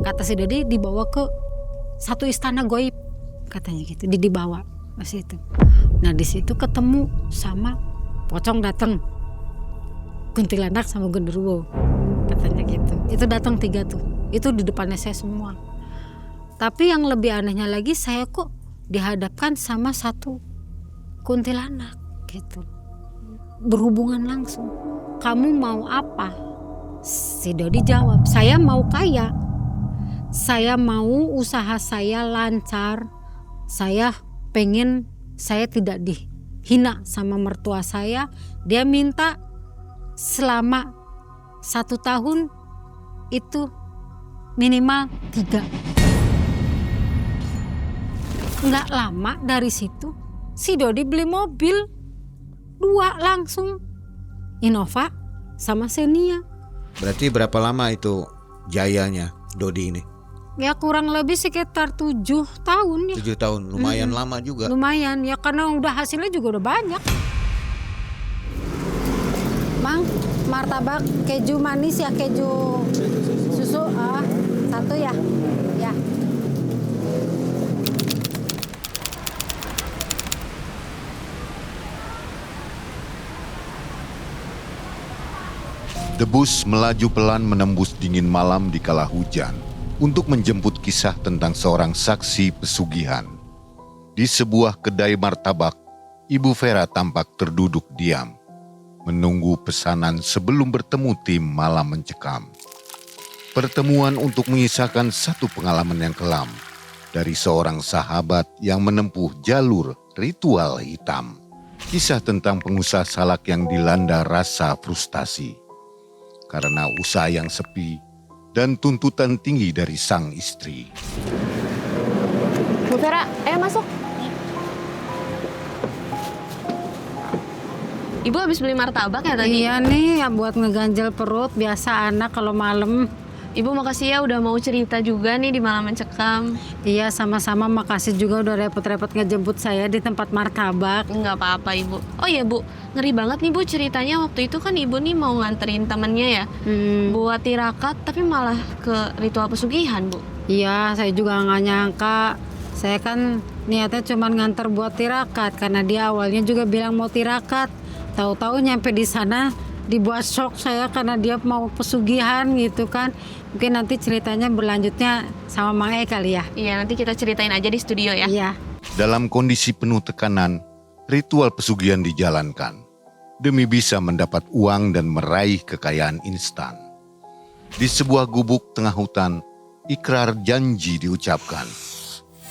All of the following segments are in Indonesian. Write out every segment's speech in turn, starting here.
Kata si Dodi dibawa ke satu istana goib katanya gitu, dibawa ke situ. Nah di situ ketemu sama pocong datang, kuntilanak sama genderuwo katanya gitu. Itu datang 3 tuh, itu di depannya saya semua. Tapi yang lebih anehnya lagi, saya kok dihadapkan sama satu kuntilanak gitu, berhubungan langsung. Kamu mau apa? Si Dodi jawab, saya mau kaya, saya mau usaha saya lancar, saya pengen saya tidak dihina sama mertua saya. Dia minta selama 1 tahun itu minimal 3. Nggak lama dari situ si Dodi beli mobil 2 langsung, Innova sama Xenia. Berarti berapa lama itu jayanya Dodi ini? Ya kurang lebih sekitar 7 tahun ya. 7 tahun, lumayan lama juga. Lumayan ya, karena udah hasilnya juga udah banyak. Mang, martabak keju manis ya, keju susu 1 ya. Ya. Debus melaju pelan menembus dingin malam di kala hujan untuk menjemput kisah tentang seorang saksi pesugihan. Di sebuah kedai martabak, Ibu Vera tampak terduduk diam, menunggu pesanan sebelum bertemu tim malam mencekam. Pertemuan untuk mengisahkan satu pengalaman yang kelam dari seorang sahabat yang menempuh jalur ritual hitam. Kisah tentang pengusaha salak yang dilanda rasa frustasi karena usaha yang sepi dan tuntutan tinggi dari sang istri. Bu Vera, ayo masuk. Ibu habis beli martabak ya tadi? Iya nih, ya buat ngeganjel perut, biasa anak kalau malam. Ibu makasih ya udah mau cerita juga nih di Malam Mencekam. Iya, sama-sama, makasih juga udah repot-repot ngejemput saya di tempat martabak. Nggak apa-apa Ibu. Oh iya Bu, ngeri banget nih Bu ceritanya. Waktu itu kan Ibu nih mau nganterin temennya ya, buat tirakat, tapi malah ke ritual pesugihan Bu. Iya, saya juga nggak nyangka. Saya kan niatnya cuma nganter buat tirakat, karena dia awalnya juga bilang mau tirakat. Tahu-tahu nyampe di sana dibuat shock saya karena dia mau pesugihan gitu kan. Mungkin nanti ceritanya berlanjutnya sama Mang E kali ya. Iya, nanti kita ceritain aja di studio ya. Iya. Dalam kondisi penuh tekanan, ritual pesugihan dijalankan demi bisa mendapat uang dan meraih kekayaan instan. Di sebuah gubuk tengah hutan, ikrar janji diucapkan.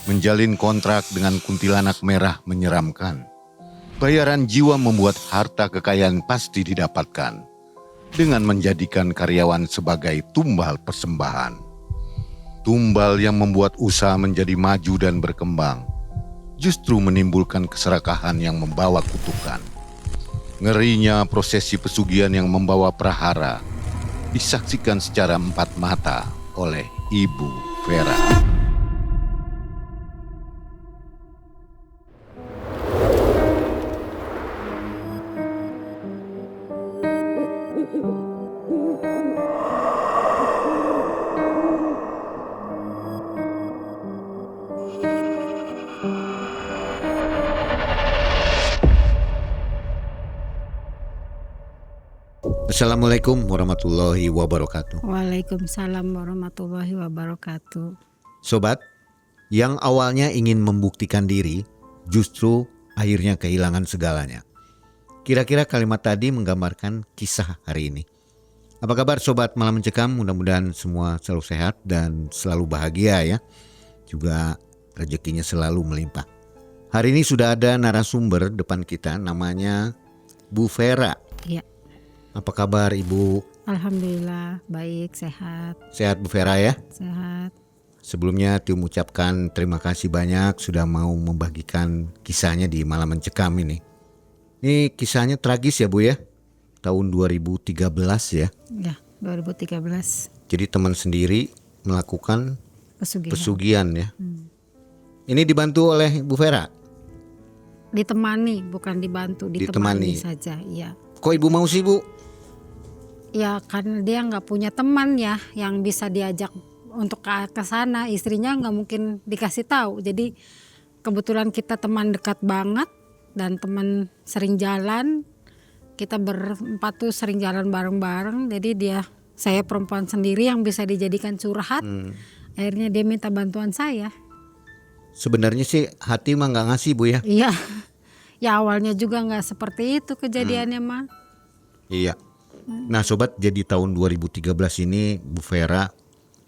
Menjalin kontrak dengan kuntilanak merah menyeramkan. Bayaran jiwa membuat harta kekayaan pasti didapatkan dengan menjadikan karyawan sebagai tumbal persembahan. Tumbal yang membuat usaha menjadi maju dan berkembang justru menimbulkan keserakahan yang membawa kutukan. Ngerinya prosesi pesugihan yang membawa prahara disaksikan secara 4 mata oleh Ibu Vera. Assalamualaikum warahmatullahi wabarakatuh. Waalaikumsalam warahmatullahi wabarakatuh. Sobat, yang awalnya ingin membuktikan diri, justru akhirnya kehilangan segalanya. Kira-kira kalimat tadi menggambarkan kisah hari ini. Apa kabar Sobat Malam Mencekam? Mudah-mudahan semua selalu sehat dan selalu bahagia ya. Juga rezekinya selalu melimpah. Hari ini sudah ada narasumber depan kita, namanya Bu Vera. Iya. Apa kabar Ibu? Alhamdulillah, baik, sehat. Sehat Bu Vera ya? Sehat. Sebelumnya Tim ucapkan terima kasih banyak sudah mau membagikan kisahnya di Malam Mencekam ini. Ini kisahnya tragis ya Bu ya? Tahun 2013 ya? Ya, 2013. Jadi teman sendiri melakukan pesugihan ya? Ini dibantu oleh Bu Vera? Ditemani, bukan dibantu, ditemani saja, iya. Kok Ibu mau sih Bu? Ya karena dia nggak punya teman ya yang bisa diajak untuk ke sana, istrinya nggak mungkin dikasih tahu. Jadi kebetulan kita teman dekat banget dan teman sering jalan. Kita berempat tuh sering jalan bareng-bareng. Jadi saya perempuan sendiri yang bisa dijadikan curhat. Akhirnya dia minta bantuan saya. Sebenarnya sih hati mah nggak ngasih Bu ya. Iya. Ya awalnya juga nggak seperti itu kejadiannya mah. Iya. Nah sobat, jadi tahun 2013 ini Bu Vera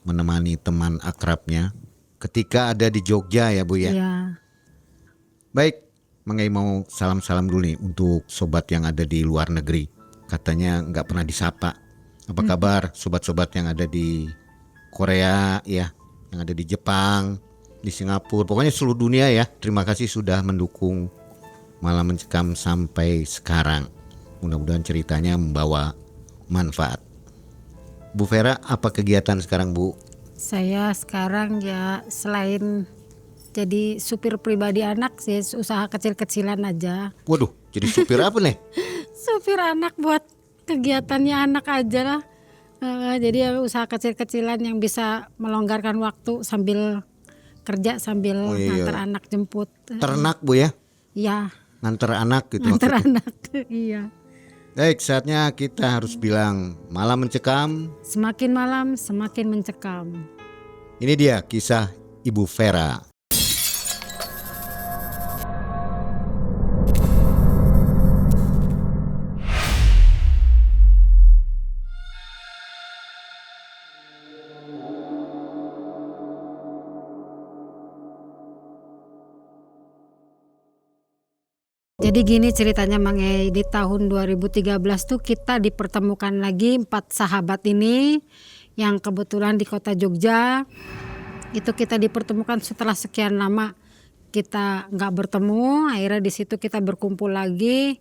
menemani teman akrabnya ketika ada di Jogja ya Bu ya. Iya. Baik, Mangai mau salam-salam dulu nih untuk sobat yang ada di luar negeri. Katanya nggak pernah disapa. Apa kabar sobat-sobat yang ada di Korea ya, yang ada di Jepang, di Singapura, pokoknya seluruh dunia ya. Terima kasih sudah mendukung Malam Mencekam sampai sekarang. Mudah-mudahan ceritanya membawa manfaat. Bu Vera, apa kegiatan sekarang Bu? Saya sekarang ya selain jadi supir pribadi anak sih, usaha kecil-kecilan aja. Waduh, jadi supir apa nih? Supir anak buat kegiatannya anak aja lah. Jadi ya usaha kecil-kecilan yang bisa melonggarkan waktu sambil kerja sambil nganter anak jemput. Ternak Bu ya? Iya. Nganter anak gitu. Nganter maksudnya. anak. Iya. Baik, saatnya kita harus bilang malam mencekam. Semakin malam semakin mencekam. Ini dia kisah Ibu Vera. Jadi gini ceritanya Mang E, di tahun 2013 tuh kita dipertemukan lagi 4 sahabat ini yang kebetulan di kota Jogja. Itu kita dipertemukan setelah sekian lama kita nggak bertemu, akhirnya di situ kita berkumpul lagi.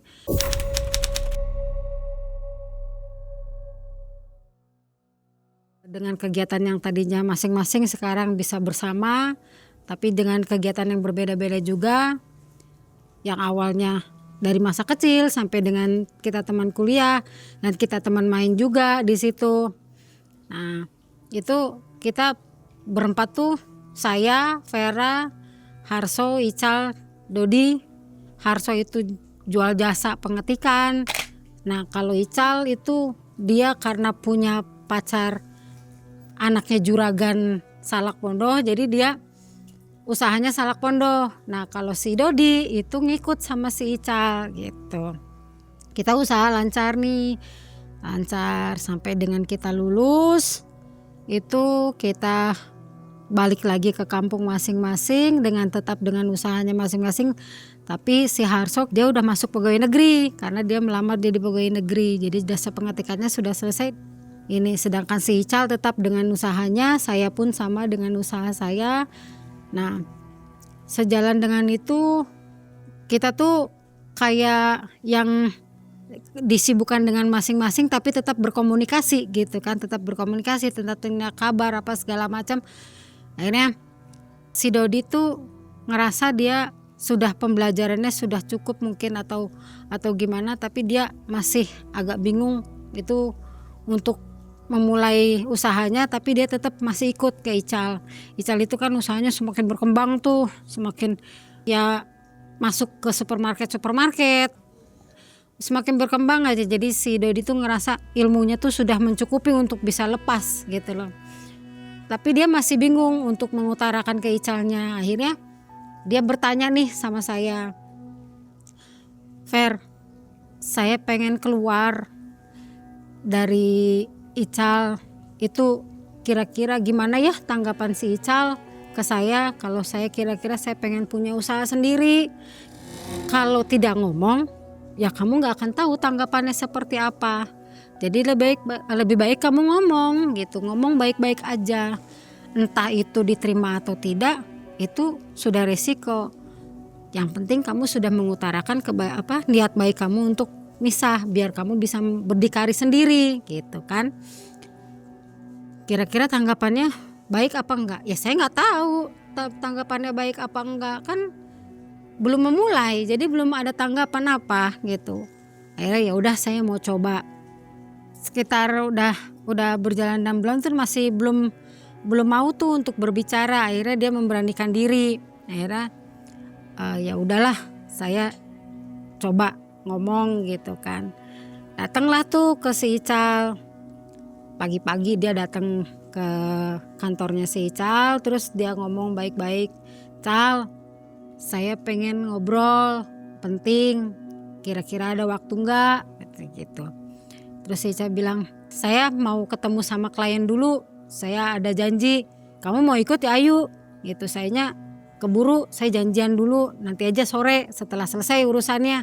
Dengan kegiatan yang tadinya masing-masing sekarang bisa bersama, tapi dengan kegiatan yang berbeda-beda juga. Yang awalnya dari masa kecil sampai dengan kita teman kuliah dan kita teman main juga di situ. Nah, itu kita berempat tuh, saya, Vera, Harso, Ical, Dodi. Harso itu jual jasa pengetikan. Nah, kalau Ical itu dia karena punya pacar anaknya juragan Salak Pondoh, jadi dia usahanya Salak Pondoh. Nah kalau si Dodi itu ngikut sama si Ical gitu. Kita usaha lancar nih, lancar sampai dengan kita lulus. Itu kita balik lagi ke kampung masing-masing dengan tetap dengan usahanya masing-masing. Tapi si Harsok dia udah masuk pegawai negeri karena dia melamar jadi pegawai negeri. Jadi jasa pengetikannya sudah selesai. Ini sedangkan si Ical tetap dengan usahanya, saya pun sama dengan usaha saya. Nah, sejalan dengan itu kita tuh kayak yang disibukkan dengan masing-masing tapi tetap berkomunikasi gitu kan, tetap berkomunikasi, tetap tanya kabar apa segala macam. Akhirnya si Dodi tuh ngerasa dia sudah pembelajarannya sudah cukup mungkin atau gimana, tapi dia masih agak bingung itu untuk memulai usahanya, tapi dia tetap masih ikut ke Ical. Ical itu kan usahanya semakin berkembang tuh, semakin ya masuk ke supermarket, semakin berkembang aja. Jadi si Dodi tuh ngerasa ilmunya tuh sudah mencukupi untuk bisa lepas gitu loh. Tapi dia masih bingung untuk mengutarakan ke Icalnya. Akhirnya dia bertanya nih sama saya, Fer, saya pengen keluar dari Ical, itu kira-kira gimana ya tanggapan si Ical ke saya kalau saya kira-kira saya pengen punya usaha sendiri. Kalau tidak ngomong ya kamu gak akan tahu tanggapannya seperti apa. Jadi lebih baik kamu ngomong gitu, ngomong baik-baik aja. Entah itu diterima atau tidak itu sudah resiko. Yang penting kamu sudah mengutarakan niat baik kamu untuk misah biar kamu bisa berdikari sendiri gitu kan. Kira-kira tanggapannya baik apa enggak? Ya saya nggak tahu tanggapannya baik apa enggak, kan belum memulai jadi belum ada tanggapan apa gitu. Akhirnya ya udah saya mau coba. Sekitar udah berjalan 6 bulan tuh masih belum belum mau tuh untuk berbicara. Akhirnya dia memberanikan diri. Akhirnya ya udahlah, saya coba ngomong gitu kan. Datanglah tuh ke si Ical. Pagi-pagi dia datang ke kantornya si Ical, terus dia ngomong baik-baik, "Cal, saya pengen ngobrol, penting. Kira-kira ada waktu enggak?" Gitu. Terus si Ical bilang, "Saya mau ketemu sama klien dulu. Saya ada janji. Kamu mau ikut ya ayo." Gitu. Sayanya keburu, saya janjian dulu. Nanti aja sore setelah selesai urusannya.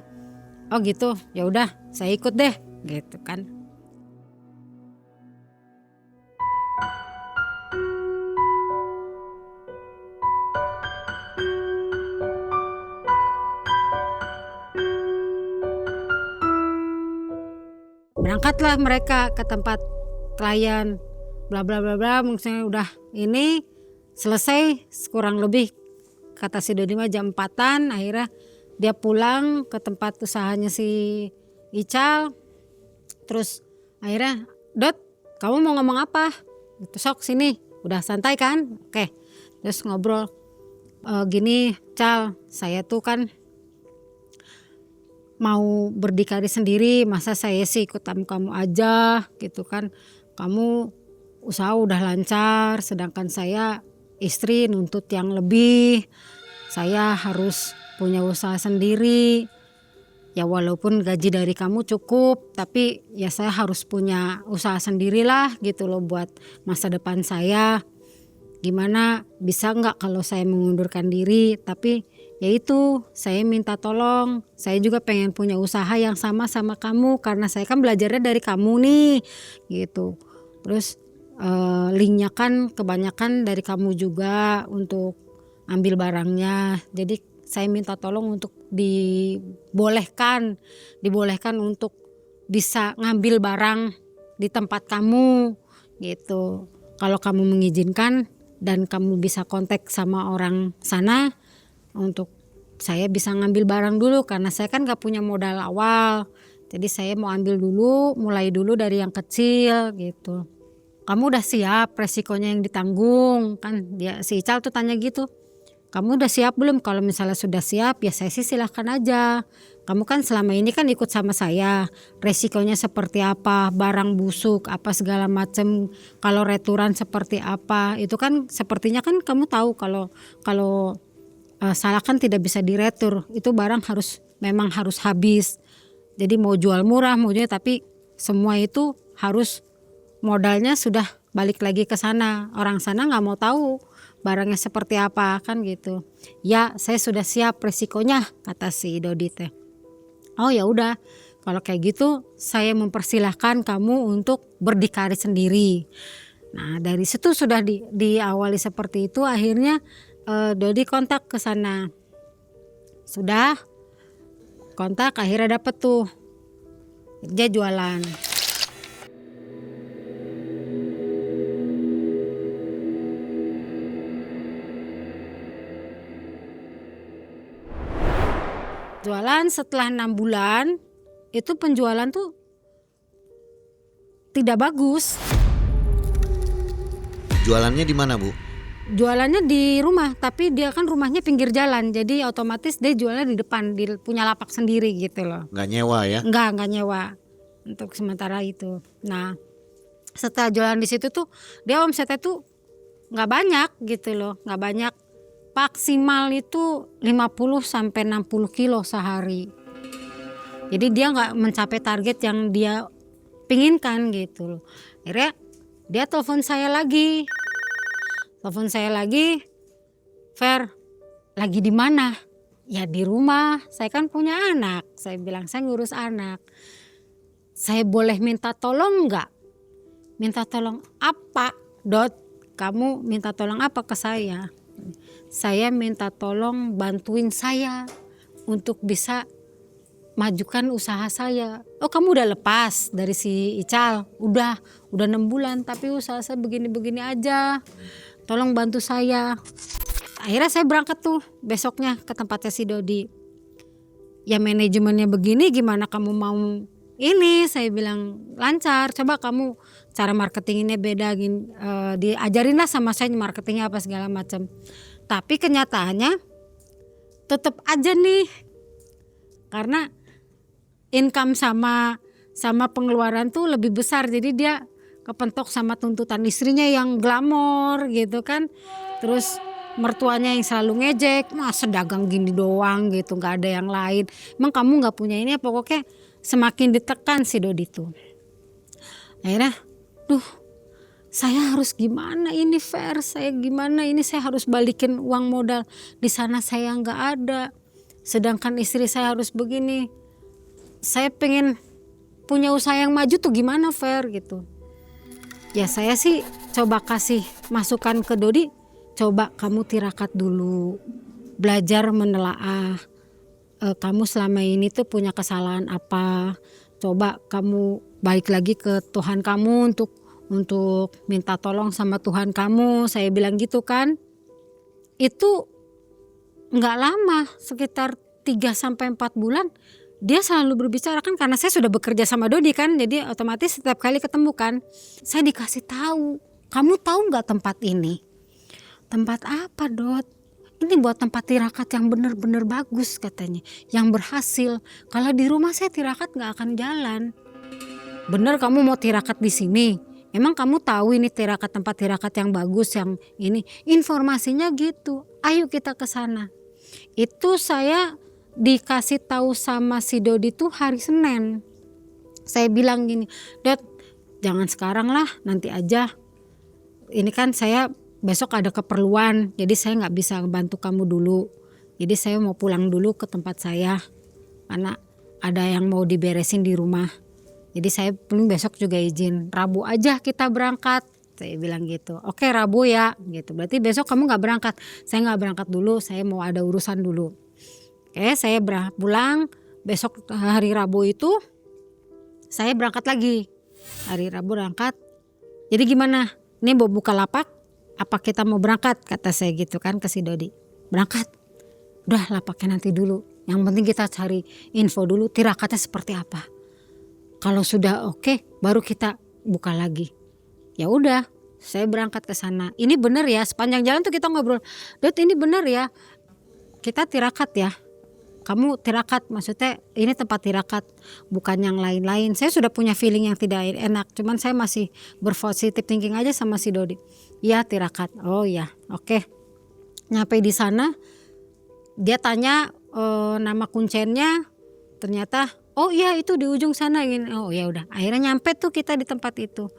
Oh gitu. Ya udah, saya ikut deh. Gitu kan. Berangkatlah mereka ke tempat klien, bla bla bla bla. Misalnya udah ini selesai kurang lebih kata si Dodi mah jam 4-an. Akhirnya dia pulang ke tempat usahanya si Ical. Terus akhirnya, "Dot, kamu mau ngomong apa?" Gitu, "Sok sini, udah santai kan?" Oke. Terus ngobrol, "Gini Cal, saya tuh kan mau berdikari sendiri, masa saya sih ikut kamu aja gitu kan. Kamu usaha udah lancar, sedangkan saya istri nuntut yang lebih. Saya harus punya usaha sendiri. Ya walaupun gaji dari kamu cukup, tapi ya saya harus punya usaha sendirilah gitu loh buat masa depan saya. Gimana, bisa nggak kalau saya mengundurkan diri? Tapi ya itu, saya minta tolong. Saya juga pengen punya usaha yang sama kamu karena saya kan belajarnya dari kamu nih." Gitu. Terus linknya kan kebanyakan dari kamu juga untuk ambil barangnya. Jadi saya minta tolong untuk dibolehkan untuk bisa ngambil barang di tempat kamu gitu. Kalau kamu mengizinkan dan kamu bisa kontak sama orang sana untuk saya bisa ngambil barang dulu karena saya kan gak punya modal awal. Jadi saya mau ambil dulu, mulai dulu dari yang kecil gitu. "Kamu udah siap resikonya yang ditanggung?" Kan dia si Ical tuh tanya gitu. "Kamu udah siap belum? Kalau misalnya sudah siap ya saya sih silahkan aja. Kamu kan selama ini kan ikut sama saya. Resikonya seperti apa, barang busuk, apa segala macam. Kalau returan seperti apa. Itu kan sepertinya kan kamu tahu kalau salah kan tidak bisa diretur. Itu barang memang harus habis. Jadi mau jual murah, mau jual tapi semua itu harus modalnya sudah balik lagi ke sana. Orang sana nggak mau tahu barangnya seperti apa kan gitu. Ya saya sudah siap resikonya," kata si Dodi teh. "Oh ya udah, kalau kayak gitu saya mempersilahkan kamu untuk berdikari sendiri." Nah dari situ sudah diawali seperti itu. Akhirnya Dodi kontak ke sana. Sudah kontak, akhirnya dapet tuh dia jualan. Jualan setelah 6 bulan itu penjualan tuh tidak bagus. Jualannya di mana, Bu? Jualannya di rumah, tapi dia kan rumahnya pinggir jalan, jadi otomatis dia jualnya di depan, punya lapak sendiri gitu loh. Nggak nyewa ya? Enggak nyewa untuk sementara itu. Nah setelah jualan di situ tuh dia omsetnya tuh nggak banyak gitu loh, nggak banyak. Maksimal itu 50-60 kilo sehari. Jadi dia nggak mencapai target yang dia pinginkan gitu loh. Akhirnya dia telepon saya lagi. "Fer, lagi di mana?" "Ya di rumah, saya kan punya anak." Saya bilang, "Saya ngurus anak. Saya boleh minta tolong nggak?" "Minta tolong apa, Dot? Kamu minta tolong apa ke saya?" "Saya minta tolong bantuin saya untuk bisa majukan usaha saya." "Oh kamu udah lepas dari si Ical?" Udah 6 bulan tapi usaha saya begini-begini aja. Tolong bantu saya." Akhirnya saya berangkat tuh besoknya ke tempatnya si Dodi. "Ya manajemennya begini gimana kamu mau ini saya bilang lancar, coba kamu cara marketinginnya beda gini, diajarin lah sama saya marketingnya apa segala macam. Tapi kenyataannya tetap aja nih, karena income sama pengeluaran tuh lebih besar, jadi dia kepentok sama tuntutan istrinya yang glamor gitu kan, terus mertuanya yang selalu ngejek, masa dagang gini doang gitu, nggak ada yang lain, emang kamu nggak punya ini, pokoknya semakin ditekan si Dodi tuh. Akhirnya, saya harus gimana ini Fer, saya gimana ini, saya harus balikin uang modal di sana saya nggak ada, sedangkan istri saya harus begini, saya pengen punya usaha yang maju tuh gimana Fer gitu. Ya saya sih coba kasih masukan ke Dodi, coba kamu tirakat dulu, belajar menelaah, kamu selama ini tuh punya kesalahan apa, coba kamu balik lagi ke Tuhan kamu untuk minta tolong sama Tuhan kamu, saya bilang gitu kan. Itu nggak lama, sekitar 3-4 bulan dia selalu berbicara kan, karena saya sudah bekerja sama Dodi kan, jadi otomatis setiap kali ketemu kan saya dikasih tahu, kamu tahu nggak tempat ini? Tempat apa Dot? Ini buat tempat tirakat yang benar-benar bagus katanya, yang berhasil. Kalau di rumah saya tirakat nggak akan jalan. Bener kamu mau tirakat di sini? Emang kamu tahu ini tempat tirakat yang bagus, yang ini informasinya gitu. Ayo kita ke sana. Itu saya dikasih tahu sama si Dodi tuh hari Senin. Saya bilang gini, Dot, jangan sekarang lah, nanti aja. Ini kan saya besok ada keperluan, jadi saya nggak bisa bantu kamu dulu. Jadi saya mau pulang dulu ke tempat saya, karena ada yang mau diberesin di rumah. Jadi saya besok juga izin, Rabu aja kita berangkat. Saya bilang gitu, oke Rabu ya, gitu. Berarti besok kamu nggak berangkat, saya nggak berangkat dulu, saya mau ada urusan dulu. Oke, saya pulang, besok hari Rabu itu saya berangkat lagi. Hari Rabu berangkat. Jadi gimana? Ini mau buka lapak? Apa kita mau berangkat? Kata saya gitu kan ke si Dodi. Berangkat. Udah lapaknya nanti dulu. Yang penting kita cari info dulu tirakatnya seperti apa. Kalau sudah oke, baru kita buka lagi. Ya udah, saya berangkat ke sana. Ini benar ya, sepanjang jalan tuh kita ngobrol. Dot, ini benar ya. Kita tirakat ya. Kamu tirakat, maksudnya ini tempat tirakat, bukan yang lain-lain. Saya sudah punya feeling yang tidak enak, cuman saya masih berpositif thinking aja sama si Dodi. Ya tirakat, oh ya, oke. Nyampe di sana, dia tanya nama kuncennya, ternyata oh iya itu di ujung sana. Oh ya udah, akhirnya nyampe tuh kita di tempat itu.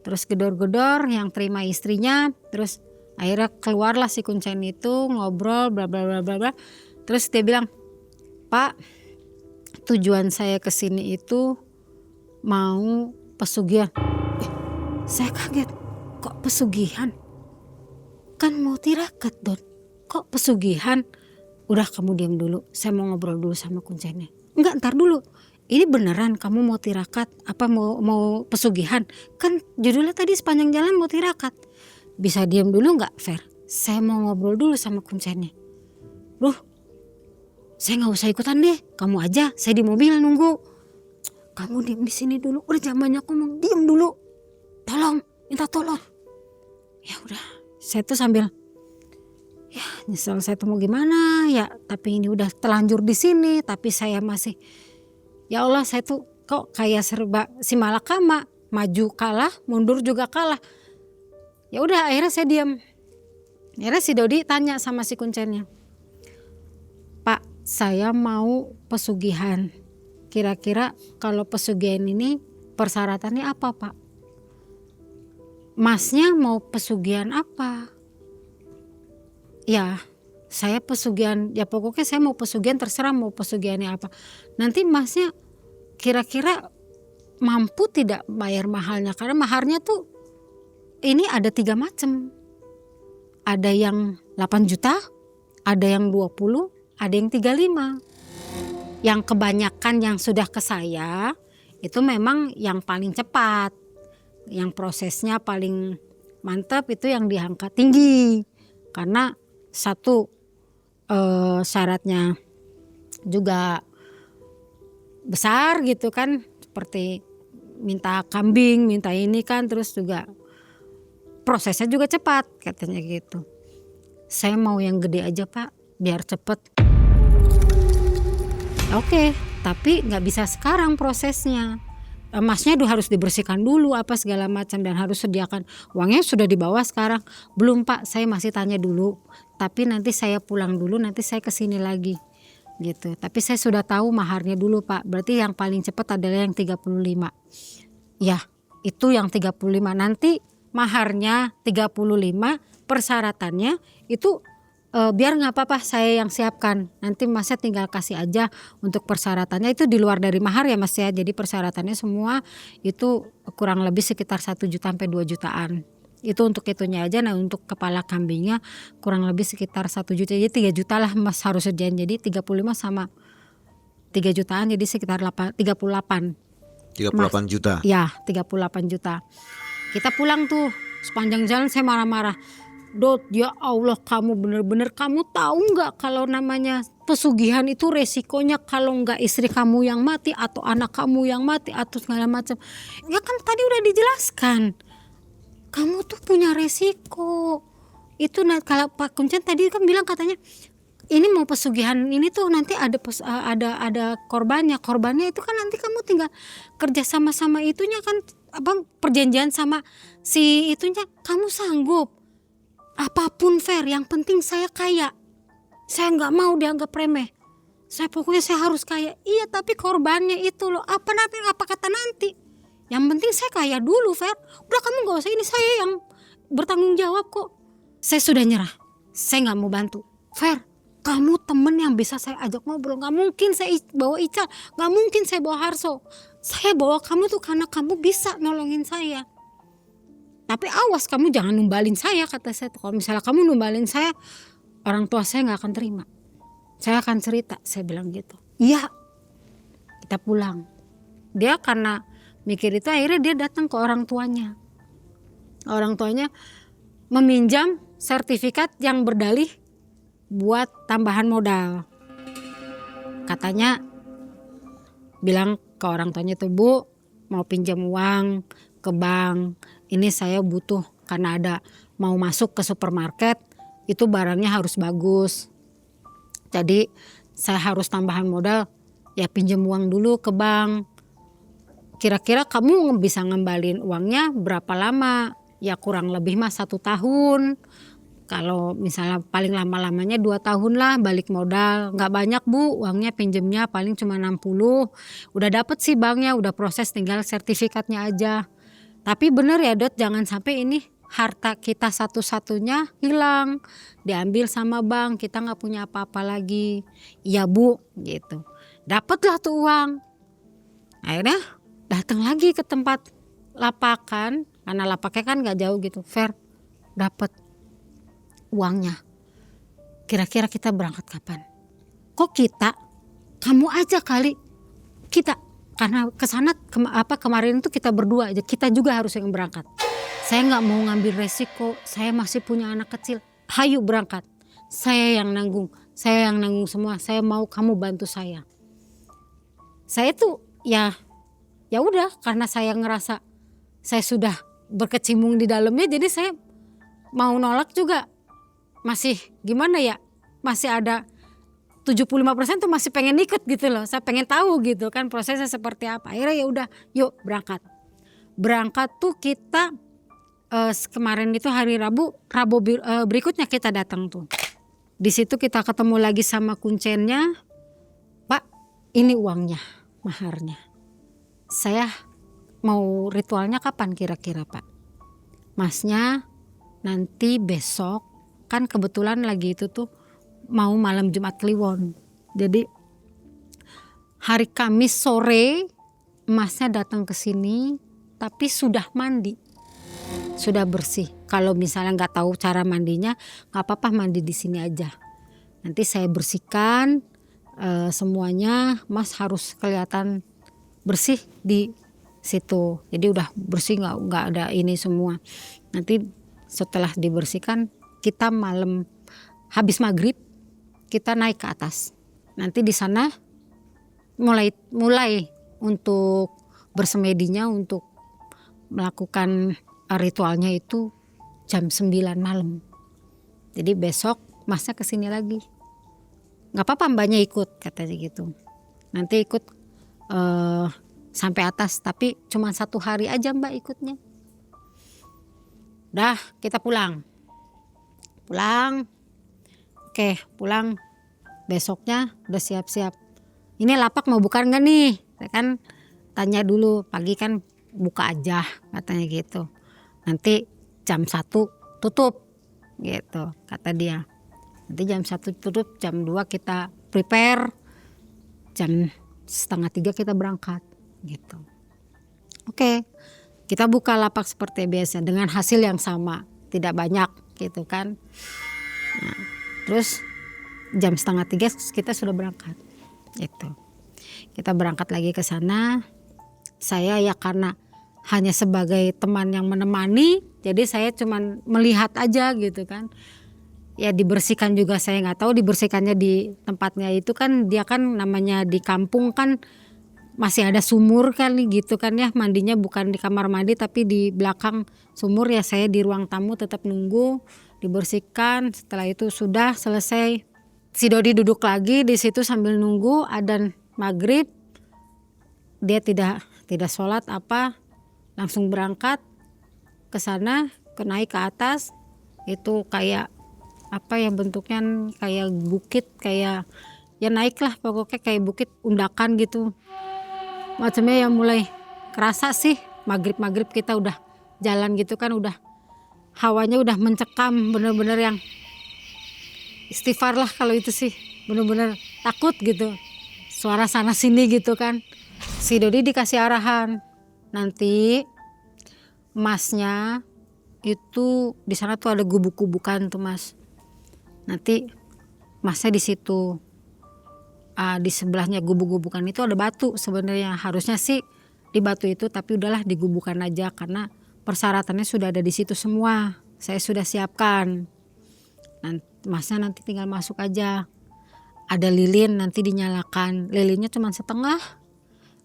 Terus gedor-gedor, yang terima istrinya, terus akhirnya keluarlah si kuncen itu, ngobrol bla bla bla bla bla. Terus dia bilang, Pak, tujuan saya kesini itu mau pesugihan. Saya kaget, kok pesugihan? Kan mau tirakat Don, kok pesugihan? Udah kamu diam dulu, saya mau ngobrol dulu sama kuncennya. Enggak, ntar dulu, ini beneran kamu mau tirakat apa mau pesugihan? Kan judulnya tadi sepanjang jalan mau tirakat. Bisa diam dulu nggak Fer? Saya mau ngobrol dulu sama kuncennya. Saya nggak usah ikutan deh, kamu aja, saya di mobil nunggu. Kamu diam di sini dulu, udah jangan banyak ngomong, diam dulu. Tolong, minta tolong. Ya udah, saya tuh sambil, ya nyesel saya tuh mau gimana ya, tapi ini udah terlanjur di sini, tapi saya masih, ya Allah saya tuh kok kayak serba si malakama, maju kalah, mundur juga kalah. Ya udah akhirnya saya diam. Akhirnya si Dodi tanya sama si kuncennya, Pak, saya mau pesugihan. Kira-kira kalau pesugihan ini persyaratannya apa Pak? Masnya mau pesugihan apa? Ya saya pesugihan, ya pokoknya saya mau pesugihan, terserah mau pesugihannya apa. Nanti masnya kira-kira mampu tidak bayar mahalnya? Karena maharnya tuh ini ada 3 macam. Ada yang 8 juta, ada yang 20, ada yang 35. Yang kebanyakan yang sudah ke saya itu memang yang paling cepat, yang prosesnya paling mantap itu yang di angka tinggi, karena satu syaratnya juga besar gitu kan, seperti minta kambing, minta ini kan, terus juga prosesnya juga cepat katanya gitu. Saya mau yang gede aja Pak, biar cepet. Oke, tapi nggak bisa sekarang prosesnya. Emasnya harus dibersihkan dulu apa segala macam dan harus sediakan uangnya. Sudah dibawa sekarang? Belum Pak, saya masih tanya dulu. Tapi nanti saya pulang dulu, nanti saya kesini lagi gitu. Tapi saya sudah tahu maharnya dulu Pak. Berarti yang paling cepat adalah yang 35. Ya, itu yang 35. Nanti maharnya 35, persyaratannya itu biar nggak apa-apa saya yang siapkan. Nanti Masnya tinggal kasih aja untuk persyaratannya, itu di luar dari mahar ya Mas ya. Jadi persyaratannya semua itu kurang lebih sekitar 1 juta sampai 2 jutaan. Itu untuk itunya aja. Nah untuk kepala kambingnya kurang lebih sekitar 1 juta. Jadi 3 juta lah Mas harus sediain. Jadi 35 sama 3 jutaan jadi sekitar 38. 38 juta. Ya 38 juta. Kita pulang tuh, sepanjang jalan saya marah-marah. Dot, ya Allah kamu bener-bener, kamu tahu nggak kalau namanya pesugihan itu resikonya kalau nggak istri kamu yang mati atau anak kamu yang mati atau segala macam. Ya kan tadi udah dijelaskan. Kamu tuh punya resiko. Itu kalau Pak Kuncen tadi kan bilang katanya ini mau pesugihan ini tuh nanti ada korbannya. Korbannya itu kan nanti kamu tinggal kerja sama itunya kan, abang perjanjian sama si itunya, kamu sanggup. Apapun fair, yang penting saya kaya. Saya nggak mau dianggap remeh. Pokoknya saya harus kaya. Iya tapi korbannya itu loh. Apa kata nanti? Yang penting saya kaya dulu fair. Udah kamu nggak usah, ini saya yang bertanggung jawab kok. Saya sudah nyerah. Saya nggak mau bantu. Fair, kamu temen yang bisa saya ajak ngobrol. Nggak mungkin saya bawa Ical. Nggak mungkin saya bawa Harso. Saya bawa kamu tuh karena kamu bisa nolongin saya. Tapi awas kamu jangan numbalin saya, kata saya. Kalau misalnya kamu numbalin saya, orang tua saya nggak akan terima. Saya akan cerita, saya bilang gitu. Iya, kita pulang. Dia karena mikir itu akhirnya dia datang ke orang tuanya. Orang tuanya meminjam sertifikat yang berdalih buat tambahan modal. Katanya bilang ke orang tuanya tuh, Bu mau pinjam uang ke bank. Ini saya butuh karena ada mau masuk ke supermarket, itu barangnya harus bagus. Jadi saya harus tambahan modal, ya pinjam uang dulu ke bank. Kira-kira kamu bisa ngembalin uangnya berapa lama? Ya kurang lebih mah 1 tahun. Kalau misalnya paling lama-lamanya 2 tahun lah balik modal. Nggak banyak Bu, uangnya pinjemnya paling cuma 60. Udah dapet sih banknya, udah proses, tinggal sertifikatnya aja. Tapi bener ya Dot, jangan sampai ini harta kita satu-satunya hilang, diambil sama bank, kita nggak punya apa-apa lagi. Iya Bu, gitu. Dapatlah tuh uang. Akhirnya datang lagi ke tempat lapakan, karena lapaknya kan nggak jauh gitu. Fair, dapat uangnya. Kira-kira kita berangkat kapan? Kok kita? Kamu aja kali. Kita. Karena kesana kemarin itu kita berdua aja, kita juga harus yang berangkat. Saya nggak mau ngambil resiko, saya masih punya anak kecil. Hayu berangkat, saya yang nanggung semua. Saya mau kamu bantu saya. Saya tuh ya udah, karena saya ngerasa saya sudah berkecimpung di dalamnya, jadi saya mau nolak juga masih gimana ya, masih ada 75% tuh masih pengen ikut gitu loh. Saya pengen tahu gitu kan prosesnya seperti apa. Akhirnya ya udah, yuk berangkat. Berangkat tuh kita kemarin itu hari Rabu berikutnya kita datang tuh. Di situ kita ketemu lagi sama kuncennya. Pak, ini uangnya, maharnya. Saya mau ritualnya kapan kira-kira Pak? Masnya nanti besok, kan kebetulan lagi itu tuh mau malam Jumat Kliwon. Jadi hari Kamis sore Masnya datang ke sini tapi sudah mandi. Sudah bersih. Kalau misalnya nggak tahu cara mandinya, nggak apa-apa mandi di sini aja. Nanti saya bersihkan semuanya, Mas harus kelihatan bersih di situ. Jadi udah bersih, nggak ada ini semua. Nanti setelah dibersihkan kita malam habis maghrib kita naik ke atas. Nanti di sana mulai untuk bersemedinya untuk melakukan ritualnya itu jam 9 malam. Jadi besok Masnya kesini lagi. Gak apa-apa mbaknya ikut katanya gitu. Nanti ikut sampai atas, tapi cuma 1 hari aja mbak ikutnya. Dah kita pulang. Oke pulang. Besoknya udah siap-siap. Ini lapak mau buka nggak nih? Saya kan tanya dulu, pagi kan buka aja katanya gitu. Nanti jam 1 tutup gitu kata dia. Nanti jam 1 tutup, jam 2 kita prepare, jam 2:30 kita berangkat gitu. Oke, kita buka lapak seperti biasa dengan hasil yang sama, tidak banyak gitu kan. Nah, terus jam 2:30 kita sudah berangkat gitu. Kita berangkat lagi ke sana. Saya ya karena hanya sebagai teman yang menemani, jadi saya cuman melihat aja gitu kan. Ya dibersihkan juga saya nggak tahu dibersihkannya di tempatnya itu kan, dia kan namanya di kampung kan masih ada sumur kali gitu kan ya, mandinya bukan di kamar mandi tapi di belakang sumur. Ya saya di ruang tamu tetap nunggu dibersihkan. Setelah itu sudah selesai, si Dodi duduk lagi di situ sambil nunggu adzan maghrib. Dia tidak sholat apa, langsung berangkat ke sana, naik ke atas. Itu kayak apa ya bentuknya, kayak bukit, kayak ya naik lah pokoknya kayak bukit undakan gitu. Macamnya yang mulai kerasa sih maghrib kita udah jalan gitu kan, udah hawanya udah mencekam, bener-bener yang istighfar lah kalau itu sih, bener-bener takut gitu, suara sana sini gitu kan. Si Dodi dikasih arahan, nanti Masnya itu di sana tuh ada gubuk-gubukan tuh Mas, nanti Masnya di situ. Di sebelahnya gubuk-gubukan itu ada batu, sebenarnya harusnya sih di batu itu, tapi udahlah digubukan aja karena persyaratannya sudah ada di situ semua, saya sudah siapkan. Masnya nanti tinggal masuk aja. Ada lilin nanti dinyalakan, lilinnya cuma setengah.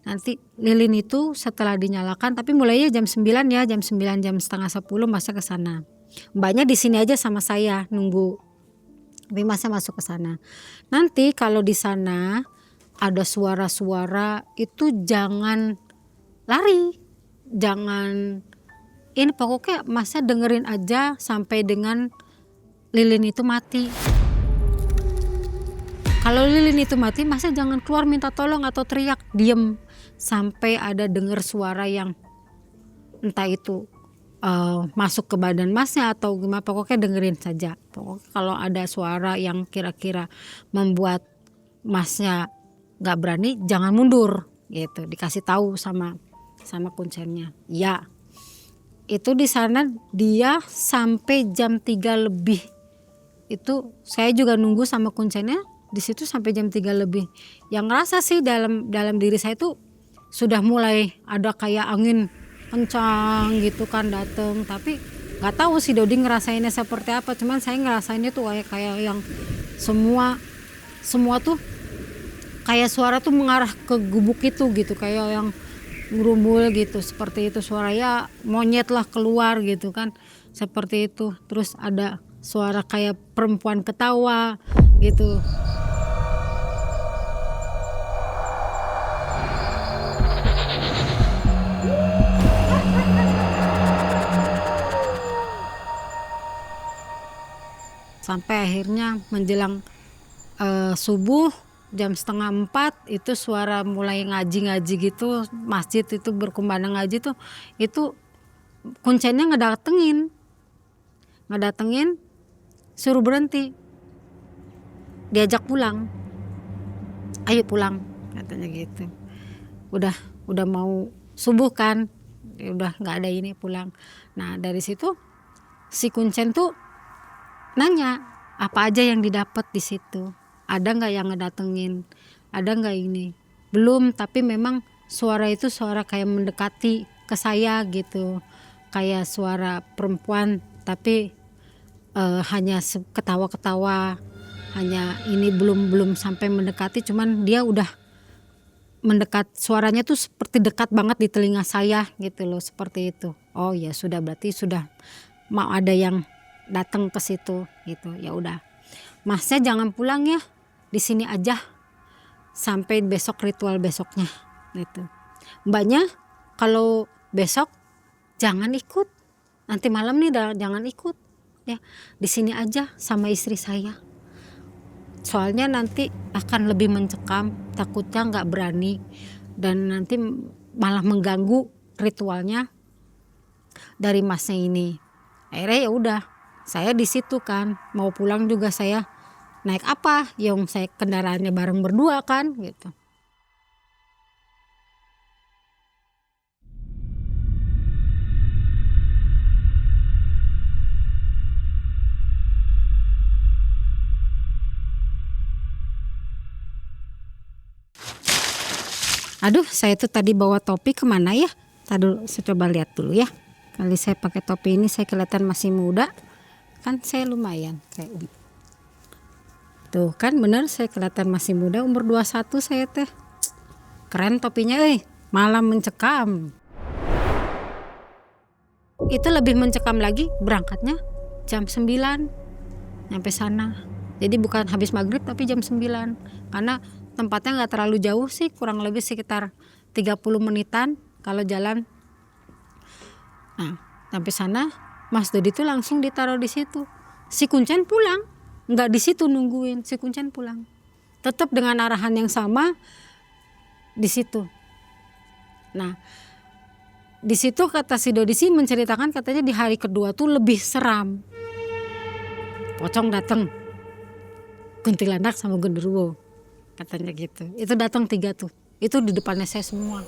Nanti lilin itu setelah dinyalakan, tapi mulainya jam 9 ya, jam 9 jam 9:30 Masnya ke sana. Mbaknya di sini aja sama saya nunggu. Tapi Masnya masuk ke sana. Nanti kalau di sana ada suara-suara itu jangan lari, jangan ini, pokoknya Masnya dengerin aja sampai dengan lilin itu mati. Kalau lilin itu mati, Masnya jangan keluar minta tolong atau teriak, diem sampai ada denger suara yang entah itu masuk ke badan Masnya atau gimana, pokoknya dengerin saja. Pokoknya kalau ada suara yang kira-kira membuat Masnya nggak berani, jangan mundur gitu, dikasih tahu sama kuncennya. Ya, itu di sana dia sampai jam 3 lebih. Itu saya juga nunggu sama kuncennya di situ sampai jam 3 lebih. Yang ngerasa sih dalam diri saya itu sudah mulai ada kayak angin kencang gitu kan dateng, tapi nggak tahu si Dodi ngerasainnya seperti apa. Cuman saya ngerasainnya tuh kayak yang semua tuh kayak suara tuh mengarah ke gubuk itu gitu, kayak yang ngerumbul gitu, seperti itu suara, ya monyet lah keluar gitu kan, seperti itu. Terus ada suara kayak perempuan ketawa gitu. Sampai akhirnya menjelang subuh jam 3:30 itu suara mulai ngaji gitu, masjid itu berkumandang ngaji tuh, itu kuncennya ngedatengin suruh berhenti, diajak pulang, ayo pulang katanya gitu. Udah mau subuh kan, udah nggak ada ini, pulang. Nah dari situ si kuncen tuh nanya apa aja yang didapat di situ, ada nggak yang ngedatengin, ada nggak ini, belum. Tapi memang suara itu suara kayak mendekati ke saya gitu, kayak suara perempuan, tapi hanya ketawa-ketawa, hanya ini belum sampai mendekati, cuman dia udah mendekat, suaranya tuh seperti dekat banget di telinga saya gitu loh, seperti itu. Oh ya sudah, berarti sudah mau ada yang datang ke situ gitu. Ya udah, Masnya jangan pulang ya, di sini aja sampai besok ritual besoknya gitu. Mbaknya kalau besok jangan ikut, nanti malam nih jangan ikut ya, di sini aja sama istri saya. Soalnya nanti akan lebih mencekam, takutnya nggak berani dan nanti malah mengganggu ritualnya dari Masnya ini. Akhirnya ya udah, saya di situ kan, mau pulang juga saya naik apa, yang saya kendaraannya bareng berdua kan gitu. Aduh, saya tuh tadi bawa topi kemana ya? Tadi saya coba lihat dulu ya. Kali saya pakai topi ini saya kelihatan masih muda. Kan saya lumayan kayak tuh kan bener, saya kelihatan masih muda, umur 21 saya teh. Keren topinya malah mencekam. Itu lebih mencekam lagi, berangkatnya jam 9 nyampe sana. Jadi bukan habis maghrib tapi jam 9. Karena tempatnya nggak terlalu jauh sih, kurang lebih sekitar 30 menitan kalau jalan. Nah, sampai sana Mas Dodi tuh langsung ditaruh di situ. Si Kuncen pulang, nggak di situ nungguin, si Kuncen pulang. Tetap dengan arahan yang sama di situ. Nah, di situ kata si Dodi sih menceritakan katanya di hari kedua tuh lebih seram. Pocong datang, kuntilanak sama genderuwo. Katanya gitu. Itu datang 3 tuh. Itu di depannya saya semua.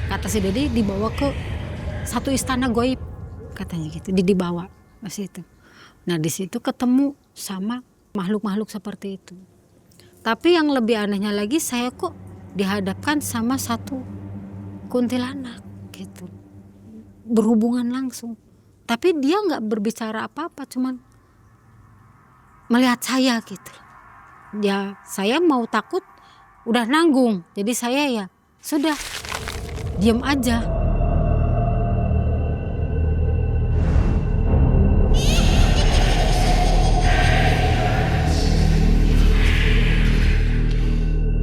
Kata si Dodi dibawa ke satu istana goib, katanya gitu. Dibawa ke situ. Nah di situ ketemu sama makhluk-makhluk seperti itu. Tapi yang lebih anehnya lagi, saya kok dihadapkan sama satu kuntilanak gitu, berhubungan langsung, tapi dia nggak berbicara apa-apa, cuman melihat saya gitu. Ya saya mau takut udah nanggung, jadi saya ya sudah diam aja.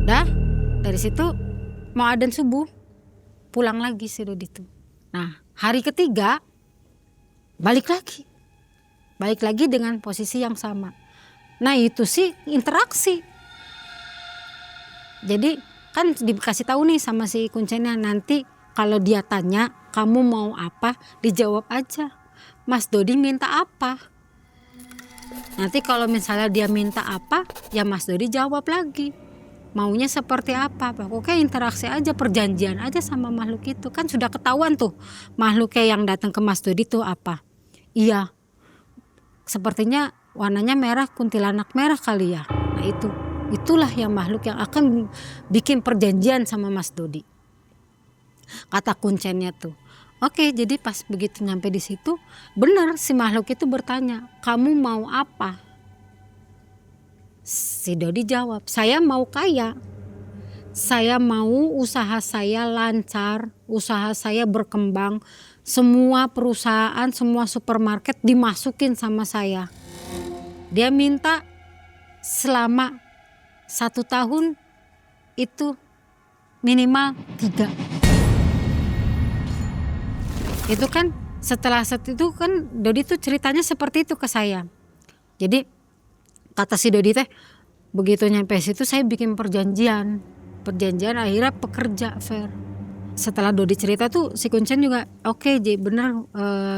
Dah dari situ mau adzan subuh, pulang lagi si Dodi itu. Nah hari ketiga balik lagi dengan posisi yang sama. Nah itu sih interaksi. Jadi kan dikasih tahu nih sama si Kuncennya, nanti kalau dia tanya kamu mau apa, dijawab aja Mas Dodi minta apa. Nanti kalau misalnya dia minta apa, ya Mas Dodi jawab lagi maunya seperti apa. Pokoknya interaksi aja, perjanjian aja sama makhluk itu. Kan sudah ketahuan tuh makhluknya yang datang ke Mas Dodi tuh apa. Iya, sepertinya warnanya merah, kuntilanak merah kali ya. Nah itulah yang makhluk yang akan bikin perjanjian sama Mas Dodi. Kata Kuncennya tuh. Oke, jadi pas begitu nyampe di situ, benar si makhluk itu bertanya, kamu mau apa? Si Dodi jawab, saya mau kaya, saya mau usaha saya lancar, usaha saya berkembang, semua perusahaan, semua supermarket dimasukin sama saya. Dia minta selama 1 tahun itu minimal 3. Itu kan setelah itu kan Dodi tuh ceritanya seperti itu ke saya. Jadi kata si Dodi teh, begitu nyampe situ saya bikin perjanjian akhirnya pekerja fair. Setelah Dodi cerita tuh si Kuncen juga oke, jadi bener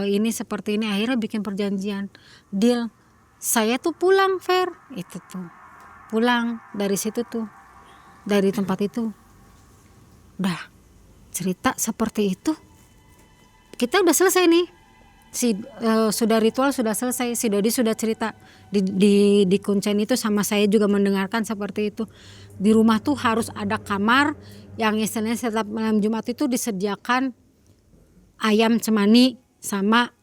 ini seperti ini, akhirnya bikin perjanjian deal. Saya tuh pulang fair, itu tuh pulang dari situ tuh, dari tempat itu. Udah cerita seperti itu, kita udah selesai nih. Sudah ritual sudah selesai, si Dodi sudah cerita di Kuncen itu, sama saya juga mendengarkan seperti itu. Di rumah tuh harus ada kamar yang istilahnya setiap malam Jumat itu disediakan ayam cemani sama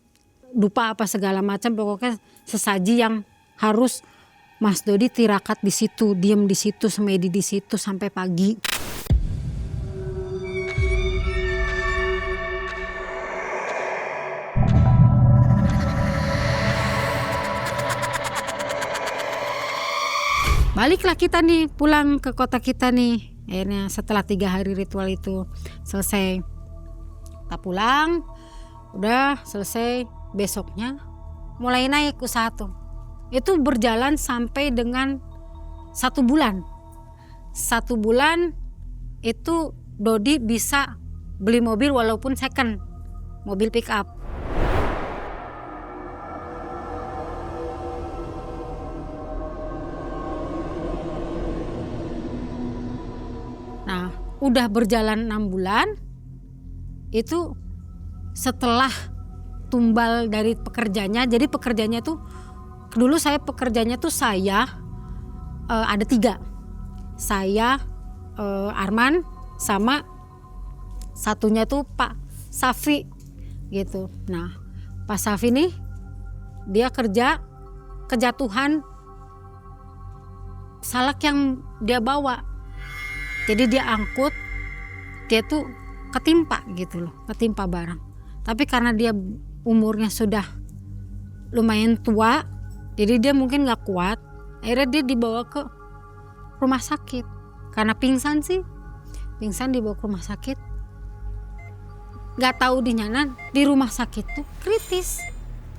dupa apa segala macam, pokoknya sesaji yang harus Mas Dodi tirakat di situ, diem di situ, semedi di situ sampai pagi. Baliklah kita nih pulang ke kota kita nih. Akhirnya setelah 3 hari ritual itu selesai, kita pulang, udah selesai. Besoknya mulai naik usaha tuh. Itu berjalan sampai dengan 1 bulan. 1 bulan itu Dodi bisa beli mobil walaupun second, mobil pick up. Nah, udah berjalan 6 bulan, itu setelah tumbal dari pekerjanya. Jadi pekerjanya tuh dulu pekerjanya tuh saya ada 3. Saya, Arman, sama satunya tuh Pak Safi gitu. Nah, Pak Safi nih dia kerja kejatuhan salak yang dia bawa. Jadi dia angkut, dia tuh ketimpa gitu loh, ketimpa barang. Tapi karena dia umurnya sudah lumayan tua, jadi dia mungkin gak kuat. Akhirnya dia dibawa ke rumah sakit. Karena pingsan dibawa ke rumah sakit. Gak tahu dinyana di rumah sakit tuh kritis.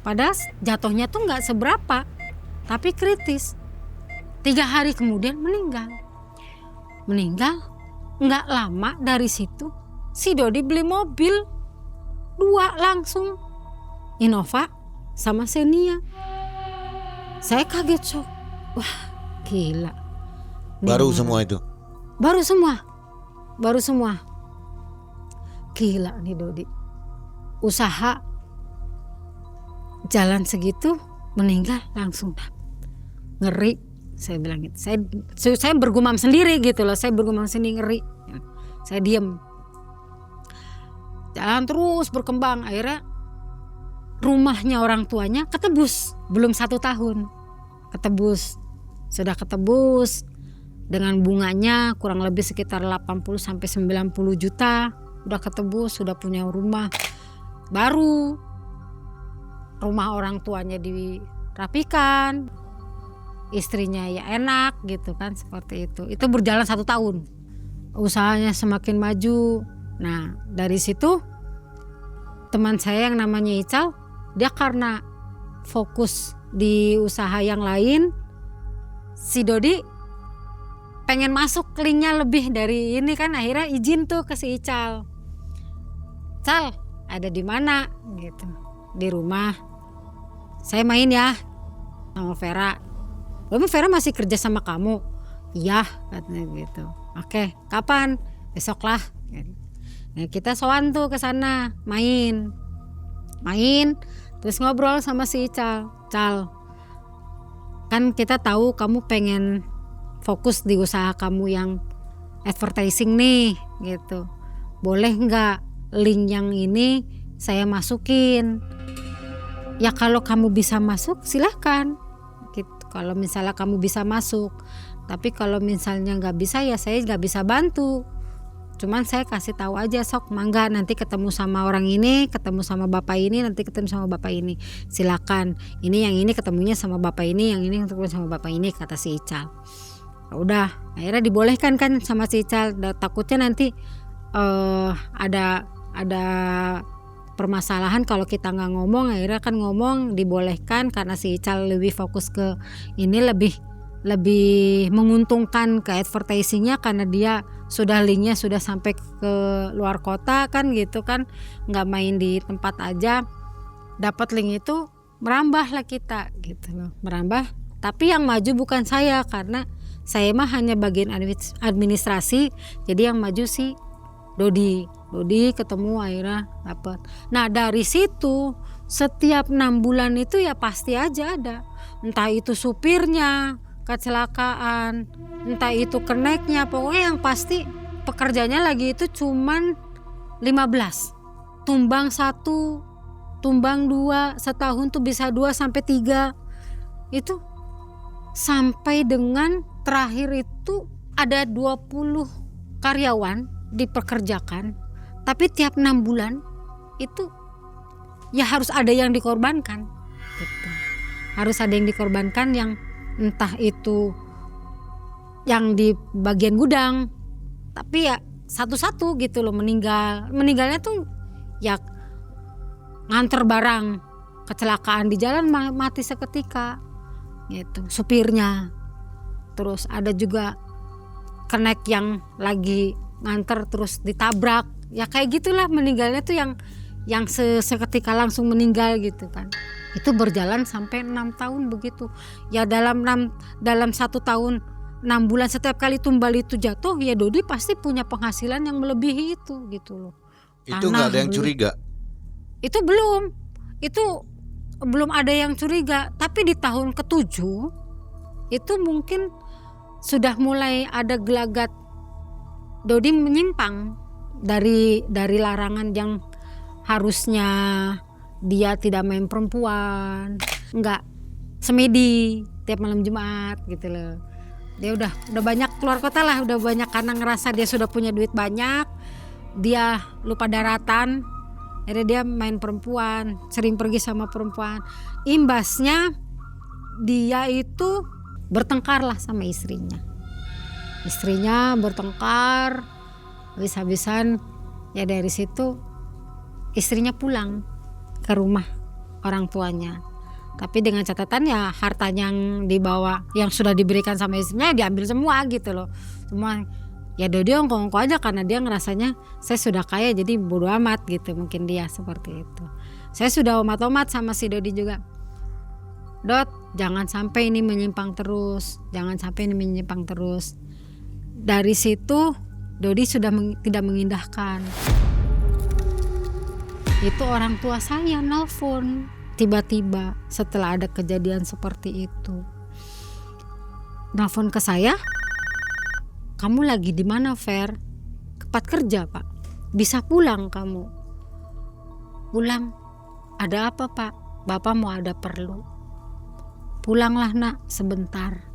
Padahal jatuhnya tuh gak seberapa, tapi kritis. 3 hari kemudian meninggal. Nggak lama dari situ si Dodi beli mobil 2 langsung, Innova sama Xenia. Saya kaget shock, wah gila. Baru semua itu? Baru semua. Gila nih Dodi, usaha jalan segitu meninggal langsung. Ngeri. Saya bilang gitu, saya bergumam sendiri gitu loh, ngeri. Saya diem. Jalan terus berkembang, akhirnya rumahnya orang tuanya ketebus, belum 1 tahun. Sudah ketebus dengan bunganya kurang lebih sekitar 80-90 juta. Udah ketebus, sudah punya rumah baru. Rumah orang tuanya dirapikan. Istrinya ya enak gitu kan, seperti itu. Itu berjalan 1 tahun. Usahanya semakin maju. Nah dari situ teman saya yang namanya Ical, dia karena fokus di usaha yang lain, si Dodi pengen masuk linknya lebih dari ini kan, akhirnya izin tuh ke si Ical. Cal, ada di mana gitu? Di rumah. Saya main ya sama Vera. Emang Vera masih kerja sama kamu? Iya katanya gitu. Oke, kapan? Besok lah. Nah, kita sowan tuh ke sana, main, terus ngobrol sama si Ical. Cal, kan kita tahu kamu pengen fokus di usaha kamu yang advertising nih, gitu. Boleh nggak link yang ini saya masukin? Ya kalau kamu bisa masuk silahkan. Gitu. Kalau misalnya kamu bisa masuk, tapi kalau misalnya nggak bisa ya saya nggak bisa bantu. Cuman saya kasih tahu aja, sok mangga nanti ketemu sama orang ini, ketemu sama bapak ini, nanti ketemu sama bapak ini, silakan. Ini yang ini ketemunya sama bapak ini, yang ini ketemu sama bapak ini, kata si Ical. Udah, akhirnya dibolehkan kan sama si Ical. Takutnya nanti ada permasalahan kalau kita nggak ngomong. Akhirnya kan ngomong, dibolehkan karena si Ical lebih fokus ke ini, lebih menguntungkan ke advertisingnya karena dia sudah linknya sudah sampai ke luar kota kan gitu kan, nggak main di tempat aja. Dapat link itu merambah lah kita gitu loh, merambah. Tapi yang maju bukan saya karena saya mah hanya bagian administrasi, jadi yang maju si Dodi ketemu akhirnya dapat. Nah dari situ setiap 6 bulan itu ya pasti aja ada, entah itu supirnya kecelakaan, entah itu keneknya, pokoknya yang pasti pekerjanya lagi itu cuman 15, tumbang 1, tumbang 2, setahun tuh bisa 2 sampai 3. Itu sampai dengan terakhir itu ada 20 karyawan dipekerjakan, tapi tiap 6 bulan itu ya harus ada yang dikorbankan gitu. Harus ada yang dikorbankan, yang entah itu yang di bagian gudang, tapi ya satu-satu gitu loh meninggalnya tuh ya nganter barang, kecelakaan di jalan mati seketika gitu supirnya. Terus ada juga kenek yang lagi nganter terus ditabrak, ya kayak gitulah meninggalnya tuh yang seketika langsung meninggal gitu kan. Itu berjalan sampai 6 tahun begitu ya. Dalam 1 tahun 6 bulan setiap kali tumbal itu jatuh, ya Dodi pasti punya penghasilan yang melebihi itu gitu loh. Itu nggak ada yang curiga? Itu belum ada yang curiga. Tapi di tahun ke-7 itu mungkin sudah mulai ada gelagat Dodi menyimpang dari larangan yang harusnya dia tidak main perempuan, nggak semedi tiap malam Jumat gitu loh. Dia udah banyak keluar kota lah, udah banyak karena ngerasa dia sudah punya duit banyak, dia lupa daratan, akhirnya dia main perempuan, sering pergi sama perempuan. Imbasnya dia itu bertengkar lah sama istrinya bertengkar, habis-habisan ya. Dari situ istrinya pulang ke rumah orang tuanya, tapi dengan catatan ya harta yang dibawa, yang sudah diberikan sama istrinya diambil semua gitu loh. Semua ya Dodi ongko-ongko aja karena dia ngerasanya saya sudah kaya jadi bodo amat gitu, mungkin dia seperti itu. Saya sudah omat-omat sama si Dodi juga, Dot jangan sampai ini menyimpang terus, jangan sampai ini menyimpang terus. Dari situ Dodi sudah tidak mengindahkan. Itu orang tua saya nelpon tiba-tiba setelah ada kejadian seperti itu, nelfon ke saya, kamu lagi di mana Fer? Tempat kerja Pak, bisa pulang kamu? Pulang? Ada apa Pak? Bapak mau ada perlu. Pulanglah nak sebentar,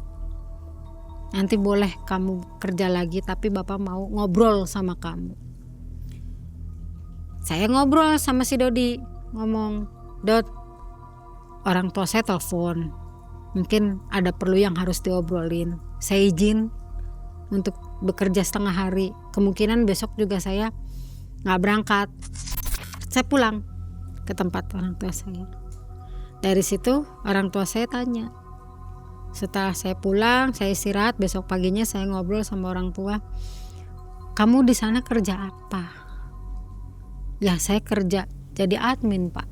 nanti boleh kamu kerja lagi, tapi Bapak mau ngobrol sama kamu. Saya ngobrol sama si Dodi, ngomong, Dot, orang tua saya telepon, mungkin ada perlu yang harus diobrolin. Saya izin untuk bekerja setengah hari, kemungkinan besok juga saya nggak berangkat. Saya pulang ke tempat orang tua saya. Dari situ orang tua saya tanya, setelah saya pulang, saya istirahat, besok paginya saya ngobrol sama orang tua, kamu di sana kerja apa? Ya saya kerja jadi admin Pak.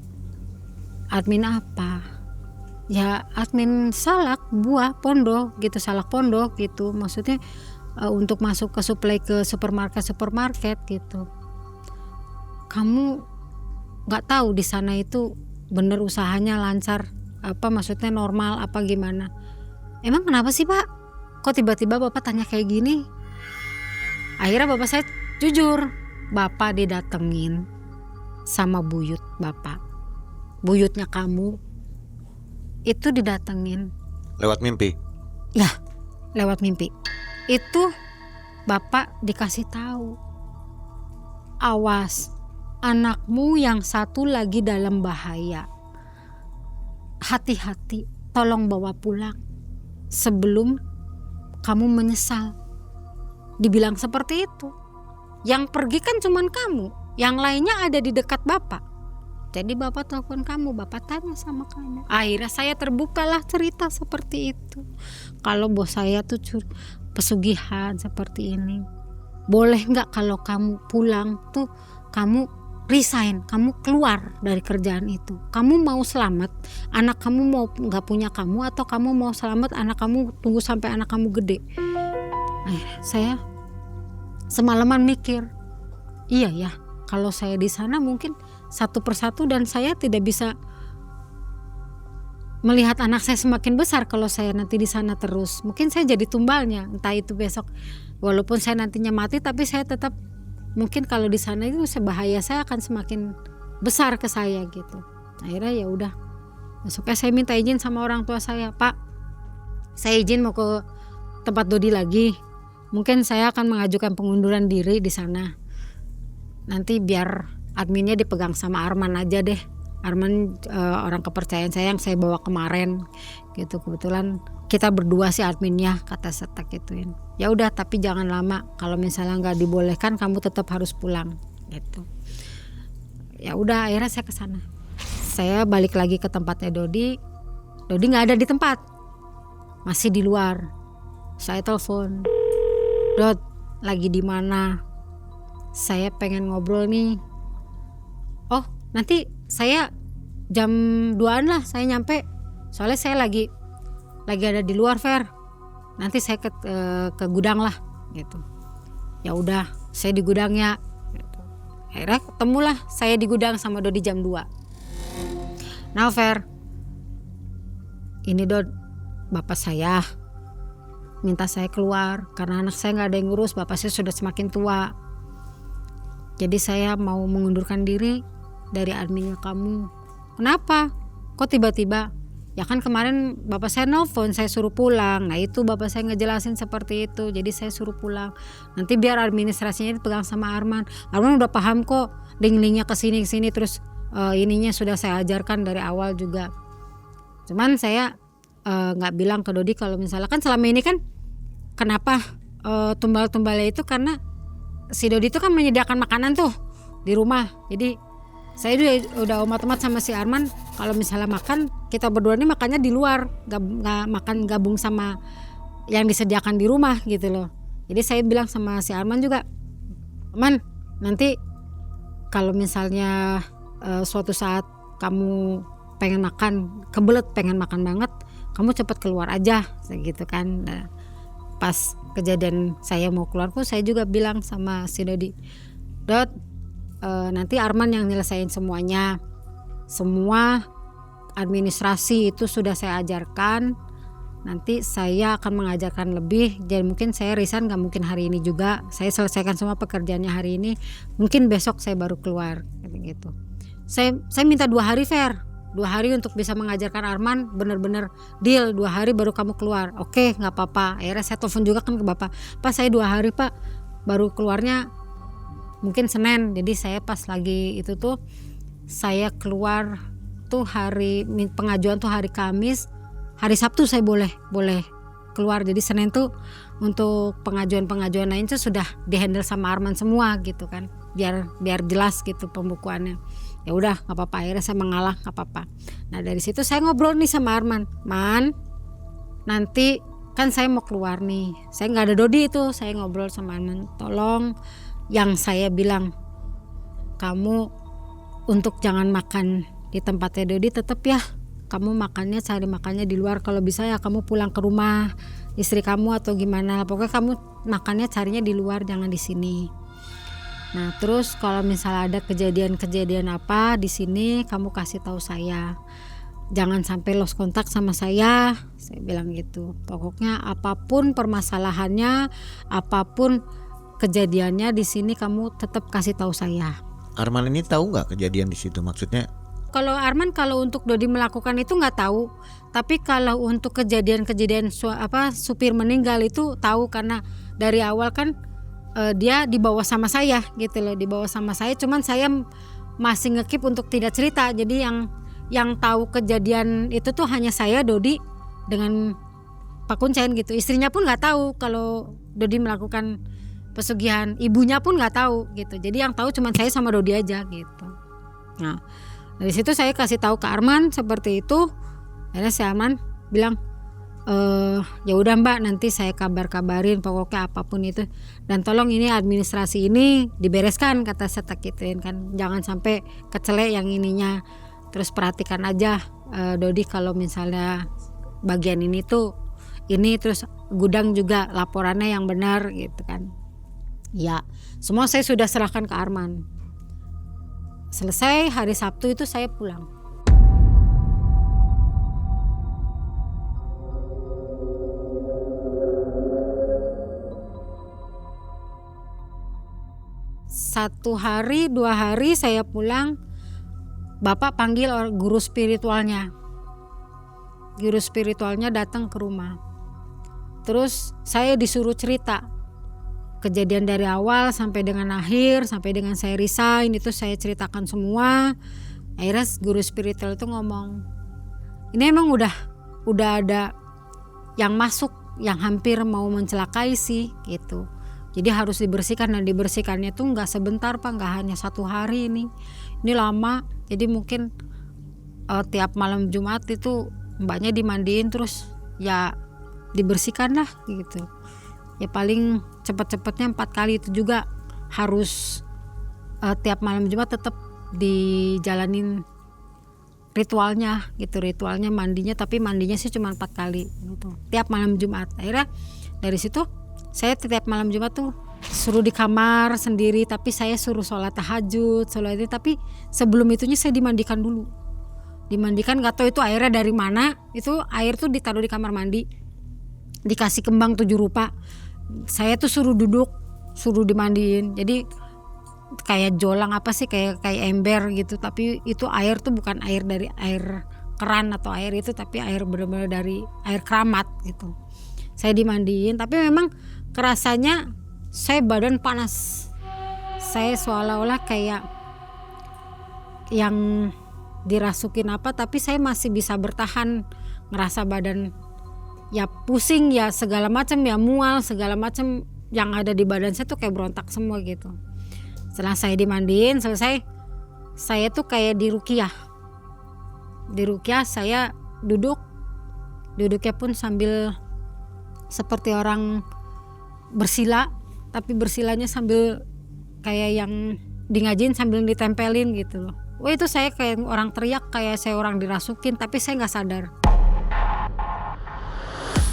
Admin apa? Ya admin salak buah pondok gitu, salak pondok gitu. Maksudnya untuk masuk ke supply ke supermarket gitu. Kamu nggak tahu di sana itu bener usahanya lancar apa, maksudnya normal apa gimana? Emang kenapa sih Pak? Kok tiba-tiba Bapak tanya kayak gini? Akhirnya Bapak saya jujur, Bapak didatengin sama buyut Bapak. Buyutnya kamu itu didatengin Lewat mimpi? ya, lewat mimpi. Itu Bapak dikasih tahu, awas anakmu yang satu lagi dalam bahaya, hati-hati, tolong bawa pulang sebelum kamu menyesal. Dibilang seperti itu. Yang pergi kan cuman kamu, yang lainnya ada di dekat Bapak. Jadi Bapak telepon kamu, Bapak tanya sama kamu. Akhirnya saya terbukalah cerita seperti itu. Kalau bos saya tuh pesugihan seperti ini. Boleh nggak kalau kamu pulang tuh kamu resign, kamu keluar dari kerjaan itu. Kamu mau selamat, anak kamu mau nggak punya kamu, atau kamu mau selamat anak kamu tunggu sampai anak kamu gede. Saya semalaman mikir, iya ya, kalau saya di sana mungkin satu persatu dan saya tidak bisa melihat anak saya semakin besar kalau saya nanti di sana terus. Mungkin saya jadi tumbalnya, entah itu besok walaupun saya nantinya mati, tapi saya tetap mungkin kalau di sana itu bahaya saya akan semakin besar ke saya gitu. Akhirnya ya udah, besoknya saya minta izin sama orang tua saya, Pak, saya izin mau ke tempat Dodi lagi, mungkin saya akan mengajukan pengunduran diri di sana. Nanti biar adminnya dipegang sama Arman aja deh. Arman orang kepercayaan saya yang saya bawa kemarin gitu. Kebetulan kita berdua sih adminnya, kata Setek gituin. Ya udah, tapi jangan lama. Kalau misalnya nggak dibolehkan, kamu tetap harus pulang gitu. Ya udah, akhirnya saya ke sana. Saya balik lagi ke tempatnya Dodi. Dodi nggak ada di tempat, masih di luar. Saya telepon, Dot, lagi di mana? Saya pengen ngobrol nih. Oh, nanti saya jam 2-an lah saya nyampe. Soalnya saya lagi ada di luar, Fer. Nanti saya ke gudang lah gitu. Ya udah, saya di gudangnya gitu. Akhirnya ketemulah saya di gudang sama Dodi jam 2. Nah, Fer, ini Dot, bapak saya minta saya keluar karena anak saya nggak ada yang ngurus, bapak saya sudah semakin tua. Jadi saya mau mengundurkan diri dari adminnya kamu. Kenapa? Kok tiba-tiba? Ya kan kemarin bapak saya nelfon, saya suruh pulang. Nah itu bapak saya ngejelasin seperti itu. Jadi saya suruh pulang. Nanti biar administrasinya dipegang sama Arman. Arman udah paham kok, link-linknya kesini terus ininya sudah saya ajarkan dari awal juga. Cuman saya nggak bilang ke Dodi kalau misalnya kan selama ini kan kenapa tumbal-tumbalnya itu karena si Dodi itu kan menyediakan makanan tuh di rumah. Jadi saya udah omat-omat sama si Arman, kalau misalnya makan kita berdua nih makannya di luar, nggak makan gabung sama yang disediakan di rumah gitu loh. Jadi saya bilang sama si Arman juga, Man, nanti kalau misalnya suatu saat kamu pengen makan, kebelet pengen makan banget, kamu cepet keluar aja gitu kan. Nah, pas kejadian saya mau keluar pun saya juga bilang sama si Dodi, Dot, nanti Arman yang nyelesain semuanya, semua administrasi itu sudah saya ajarkan. Nanti saya akan mengajarkan lebih. Jadi mungkin saya resign, gak mungkin hari ini juga. Saya selesaikan semua pekerjaannya hari ini. Mungkin besok saya baru keluar gitu. Saya minta 2 hari, Fer. 2 hari untuk bisa mengajarkan Arman, bener-bener deal 2 hari baru kamu keluar. Oke, gak apa-apa. Akhirnya saya telepon juga kan ke bapak, Pak saya 2 hari Pak, baru keluarnya mungkin Senin. Jadi saya pas lagi itu tuh saya keluar tuh hari pengajuan tuh hari Kamis, hari Sabtu saya boleh keluar. Jadi Senin tuh untuk pengajuan lain tuh sudah dihandle sama Arman semua gitu kan, biar jelas gitu pembukuannya. Ya udah nggak apa-apa, akhirnya saya mengalah, nggak apa-apa. Nah dari situ saya ngobrol nih sama Arman, Man, nanti kan saya mau keluar nih, saya nggak ada Dodi itu. Saya ngobrol sama Arman, tolong yang saya bilang, kamu untuk jangan makan di tempatnya Dodi, tetap ya kamu makannya, cari makannya di luar. Kalau bisa ya kamu pulang ke rumah istri kamu atau gimana, pokoknya kamu makannya carinya di luar, jangan di sini. Nah terus kalau misalnya ada kejadian apa di sini, kamu kasih tahu saya, jangan sampai lost kontak sama saya bilang gitu. Pokoknya apapun permasalahannya, apapun kejadiannya di sini, kamu tetap kasih tahu saya. Arman ini tahu nggak kejadian di situ? Maksudnya? Kalau Arman, kalau untuk Dodi melakukan itu nggak tahu, tapi kalau untuk kejadian supir meninggal itu tahu, karena dari awal kan dia dibawa sama saya gitu loh, dibawa sama saya. Cuman saya masih ngekip untuk tidak cerita. Jadi yang tahu kejadian itu tuh hanya saya, Dodi, dengan Pak Kuncen gitu. Istrinya pun nggak tahu kalau Dodi melakukan pesugihan, ibunya pun nggak tahu gitu. Jadi yang tahu cuma saya sama Dodi aja gitu. Nah dari situ saya kasih tahu ke Arman seperti itu. Akhirnya si Arman bilang, ya udah Mbak, nanti saya kabarin pokoknya apapun itu, dan tolong ini administrasi ini dibereskan, kata Setek gituin kan, jangan sampai kecele yang ininya. Terus perhatikan aja Dodi kalau misalnya bagian ini tuh ini, terus gudang juga laporannya yang benar gitu kan. Ya semua saya sudah serahkan ke Arman. Selesai hari Sabtu itu saya pulang. Satu hari 2 hari saya pulang, bapak panggil guru spiritualnya. Guru spiritualnya datang ke rumah. Terus saya disuruh cerita kejadian dari awal sampai dengan akhir, sampai dengan saya resign itu saya ceritakan semua. Akhirnya guru spiritual itu ngomong, ini emang udah ada yang masuk yang hampir mau mencelakai sih gitu. Jadi harus dibersihkan, dan dibersihkannya tuh nggak sebentar Pak, nggak hanya 1 hari ini lama. Jadi mungkin tiap malam Jumat itu mbaknya dimandiin terus ya dibersihkan lah gitu. Ya paling cepet-cepetnya 4 kali, itu juga harus tiap malam Jumat tetap dijalanin ritualnya gitu, ritualnya mandinya, tapi mandinya sih cuma 4 kali gitu, tiap malam Jumat. Akhirnya dari situ saya tiap malam Jumat tuh suruh di kamar sendiri, tapi saya suruh sholat tahajud, sholat itu, tapi sebelum itunya saya dimandikan dulu. Dimandikan, gak tahu itu airnya dari mana, itu air tuh ditaruh di kamar mandi, dikasih kembang 7 rupa. Saya tuh suruh duduk, suruh dimandiin. Jadi kayak jolang apa sih, kayak ember gitu, tapi itu air tuh bukan air dari air keran atau air itu, tapi air benar-benar dari air keramat gitu. Saya dimandiin, tapi memang kerasanya saya badan panas. Saya seolah-olah kayak yang dirasukin apa, tapi saya masih bisa bertahan. Ngerasa badan ya pusing ya segala macam, ya mual segala macam yang ada di badan saya tuh kayak berontak semua gitu. Setelah saya dimandiin selesai, saya tuh kayak di ruqyah. Di ruqyah saya duduknya pun sambil seperti orang bersila, tapi bersilanya sambil kayak yang di ngajiin sambil ditempelin gitu loh. Wah, itu saya kayak orang teriak, kayak saya orang dirasukin, tapi saya nggak sadar.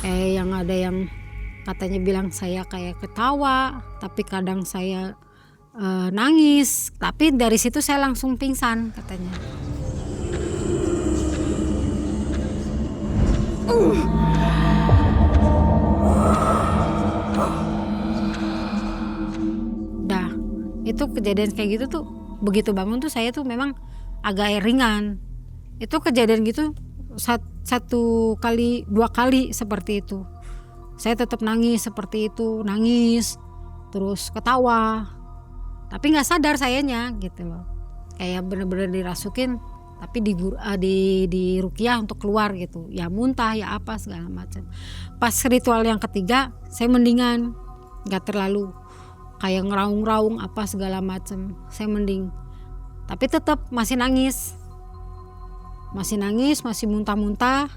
Yang ada yang katanya bilang saya kayak ketawa, tapi kadang saya nangis, tapi dari situ saya langsung pingsan katanya. Itu kejadian kayak gitu tuh, begitu bangun tuh saya tuh memang agak ringan. Itu kejadian gitu 1 kali 2 kali seperti itu. Saya tetap nangis seperti itu, nangis terus ketawa, tapi nggak sadar sayanya gitu loh, kayak bener-bener dirasukin, tapi di ruqyah untuk keluar gitu, ya muntah ya apa segala macam. Pas ritual yang ketiga saya mendingan, nggak terlalu kayak ngeraung-raung apa segala macam, saya mending. Tapi tetap masih nangis, masih muntah-muntah.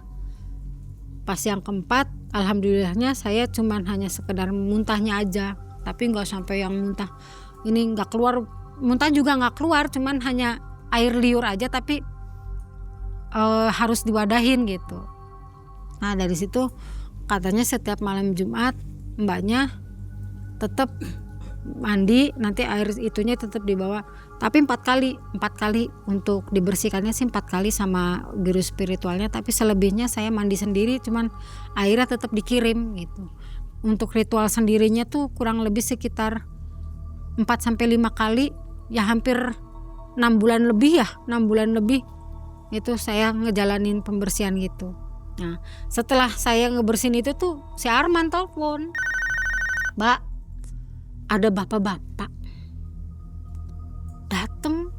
Pas yang keempat, alhamdulillahnya saya cuman hanya sekedar muntahnya aja, tapi nggak sampai yang muntah ini nggak keluar, muntah juga nggak keluar, cuman hanya air liur aja, tapi harus diwadahin gitu. Nah dari situ katanya setiap malam Jumat mbaknya tetap mandi, nanti air itunya tetap dibawa, tapi 4 kali untuk dibersihkannya sih 4 kali sama guru spiritualnya, tapi selebihnya saya mandi sendiri, cuman airnya tetap dikirim gitu. Untuk ritual sendirinya tuh kurang lebih sekitar 4-5 kali, ya hampir 6 bulan lebih itu saya ngejalanin pembersihan gitu. Nah setelah saya ngebersihin itu tuh si Arman telepon, Mbak, ada bapak-bapak dateng.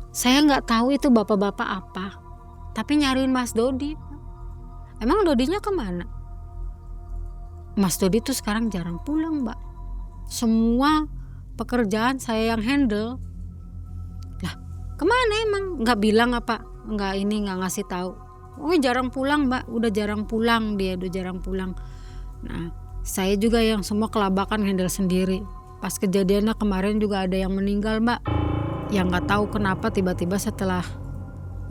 Saya nggak tahu itu bapak-bapak apa, tapi nyariin Mas Dodi. Emang Dodinya kemana? Mas Dodi tuh sekarang jarang pulang, Mbak. Semua pekerjaan saya yang handle. Lah kemana emang? Nggak bilang apa? Nggak ngasih tahu. Oh jarang pulang, Mbak. Udah jarang pulang. Nah saya juga yang semua kelabakan handle sendiri. Pas kejadiannya kemarin juga ada yang meninggal, Mbak. Yang nggak tahu kenapa tiba-tiba setelah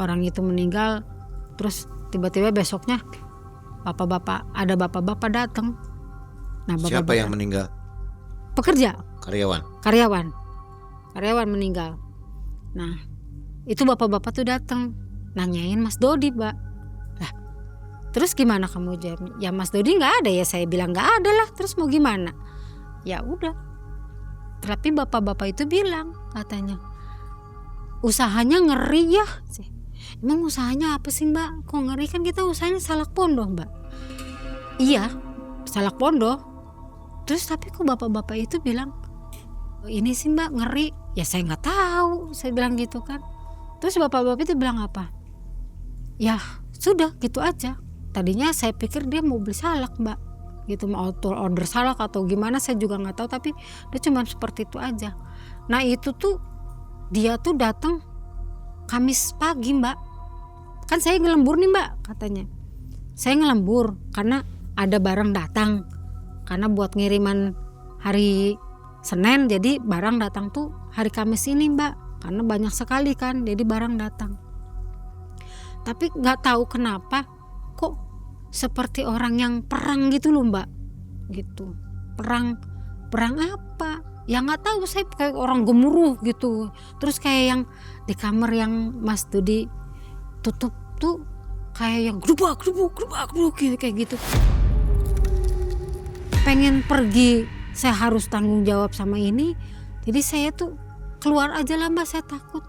orang itu meninggal, terus tiba-tiba besoknya ada bapak-bapak datang. Nah, siapa yang meninggal? Pekerja. Karyawan meninggal. Nah itu bapak-bapak tuh datang nanyain Mas Dodi, Mbak. Terus gimana kamu jawab? Ya Mas Dodi nggak ada, ya saya bilang nggak ada lah. Terus mau gimana? Ya udah. Tapi bapak-bapak itu bilang katanya, usahanya ngeri ya. Emang usahanya apa sih Mbak? Kok ngeri, kan kita usahanya salak pondok Mbak. Iya, salak pondok. Terus tapi kok bapak-bapak itu bilang ini sih Mbak ngeri. Ya saya nggak tahu, saya bilang gitu kan. Terus bapak-bapak itu bilang apa? Ya sudah gitu aja. Tadinya saya pikir dia mau beli salak Mbak, gitu, mau order salak atau gimana saya juga nggak tahu, tapi dia cuma seperti itu aja. Nah itu tuh dia tuh datang Kamis pagi Mbak. Kan saya ngelembur nih Mbak katanya. Saya ngelembur karena ada barang datang. Karena buat ngiriman hari Senin, jadi barang datang tuh hari Kamis ini Mbak. Karena banyak sekali kan, jadi barang datang. Tapi nggak tahu kenapa kok seperti orang yang perang gitu loh Mbak. Gitu. Perang apa? Ya nggak tahu, saya kayak orang gemuruh gitu. Terus kayak yang di kamar yang Mas Dodi tutup tuh kayak yang gerubak gitu, kayak gitu. Pengen pergi, saya harus tanggung jawab sama ini. Jadi saya tuh keluar aja lah Mbak, saya takut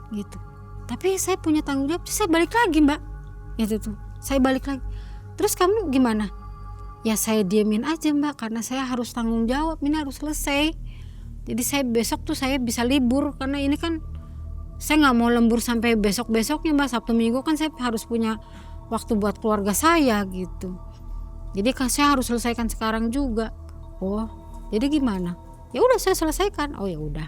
gitu. Tapi saya punya tanggung jawab, saya balik lagi Mbak. Gitu tuh, saya balik lagi. Terus kamu gimana? Ya saya diemin aja Mbak, karena saya harus tanggung jawab, ini harus selesai. Jadi saya besok tuh saya bisa libur, karena ini kan saya nggak mau lembur sampai besoknya Mbak. Sabtu Minggu kan saya harus punya waktu buat keluarga saya gitu. Jadi kan saya harus selesaikan sekarang juga. Oh, jadi gimana? Ya udah saya selesaikan. Oh ya udah.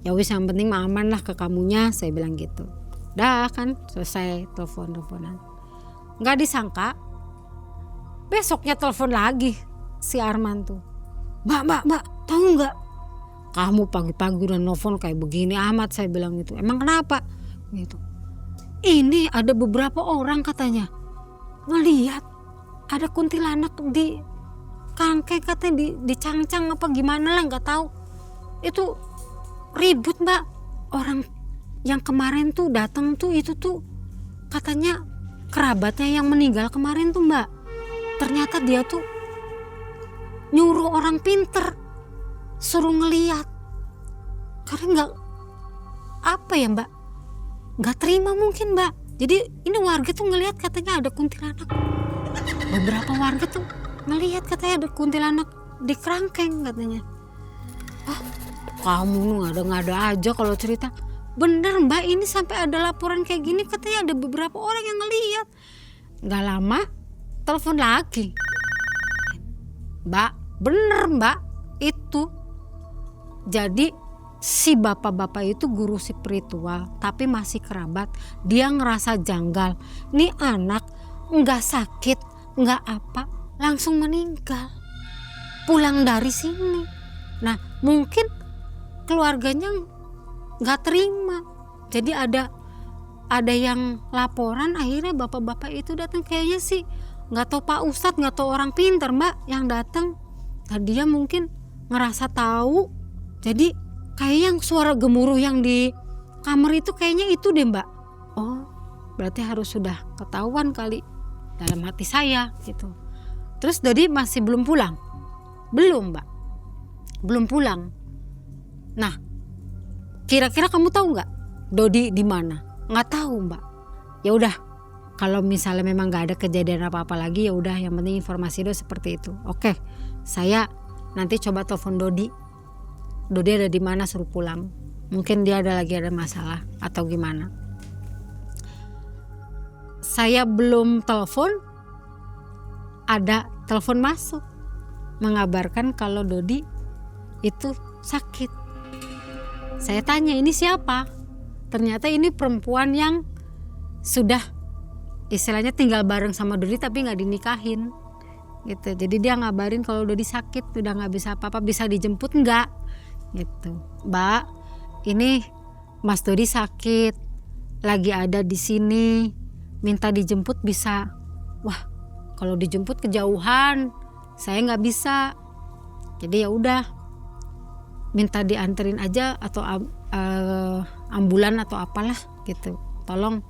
Ya wis, yang penting mah aman lah ke kamunya, saya bilang gitu. Dah kan selesai teleponan. Nggak disangka besoknya telepon lagi si Arman tuh. Mbak, tahu nggak? Kamu pagi-pagi udah nelfon kayak begini amat, saya bilang gitu. Emang kenapa? Gitu. Ini ada beberapa orang katanya ngelihat ada kuntilanak di kangkeng, katanya dicangcang apa gimana lah, nggak tahu. Itu ribut Mbak. Orang yang kemarin tuh datang tuh itu tuh katanya kerabatnya yang meninggal kemarin tuh Mbak. Ternyata dia tuh nyuruh orang pinter suruh ngeliat, karena nggak apa ya Mbak, nggak terima mungkin Mbak. Jadi ini warga tuh ngelihat katanya ada kuntilanak. Beberapa warga tuh ngelihat katanya ada kuntilanak di kerangkeng katanya. Ah, kamu nu ngada-ngada aja kalau cerita. Bener Mbak, ini sampai ada laporan kayak gini, katanya ada beberapa orang yang ngelihat. Nggak lama telepon lagi. Mbak, bener Mbak, itu jadi si bapak-bapak itu guru spiritual tapi masih kerabat. Dia ngerasa janggal, nih anak nggak sakit nggak apa langsung meninggal pulang dari sini. Nah mungkin keluarganya nggak terima, jadi ada yang laporan. Akhirnya bapak-bapak itu datang, kayaknya sih nggak tahu Pak Ustadz, nggak tahu orang pinter Mbak yang datang. Tadi dia mungkin ngerasa tahu, jadi kayak yang suara gemuruh yang di kamar itu kayaknya itu deh Mbak. Oh berarti harus sudah ketahuan kali dalam hati saya gitu. Terus Dodi masih belum pulang? Belum Mbak, belum pulang. Nah kira-kira kamu tahu nggak Dodi di mana? Nggak tahu Mbak. Ya udah, kalau misalnya memang nggak ada kejadian apa-apa lagi, ya udah, yang penting informasi itu seperti itu. Oke, saya nanti coba telepon Dodi. Dodi ada di mana, suruh pulang. Mungkin dia ada masalah atau gimana. Saya belum telepon, ada telepon masuk mengabarkan kalau Dodi itu sakit. Saya tanya ini siapa? Ternyata ini perempuan yang sudah istilahnya tinggal bareng sama Dodi tapi nggak dinikahin gitu. Jadi dia ngabarin kalau Dodi sakit, udah nggak bisa apa-apa, bisa dijemput nggak gitu. Mbak, ini Mas Dodi sakit, lagi ada di sini, minta dijemput bisa. Wah, kalau dijemput kejauhan, saya nggak bisa. Jadi ya udah, minta dianterin aja atau ambulan atau apalah gitu. Tolong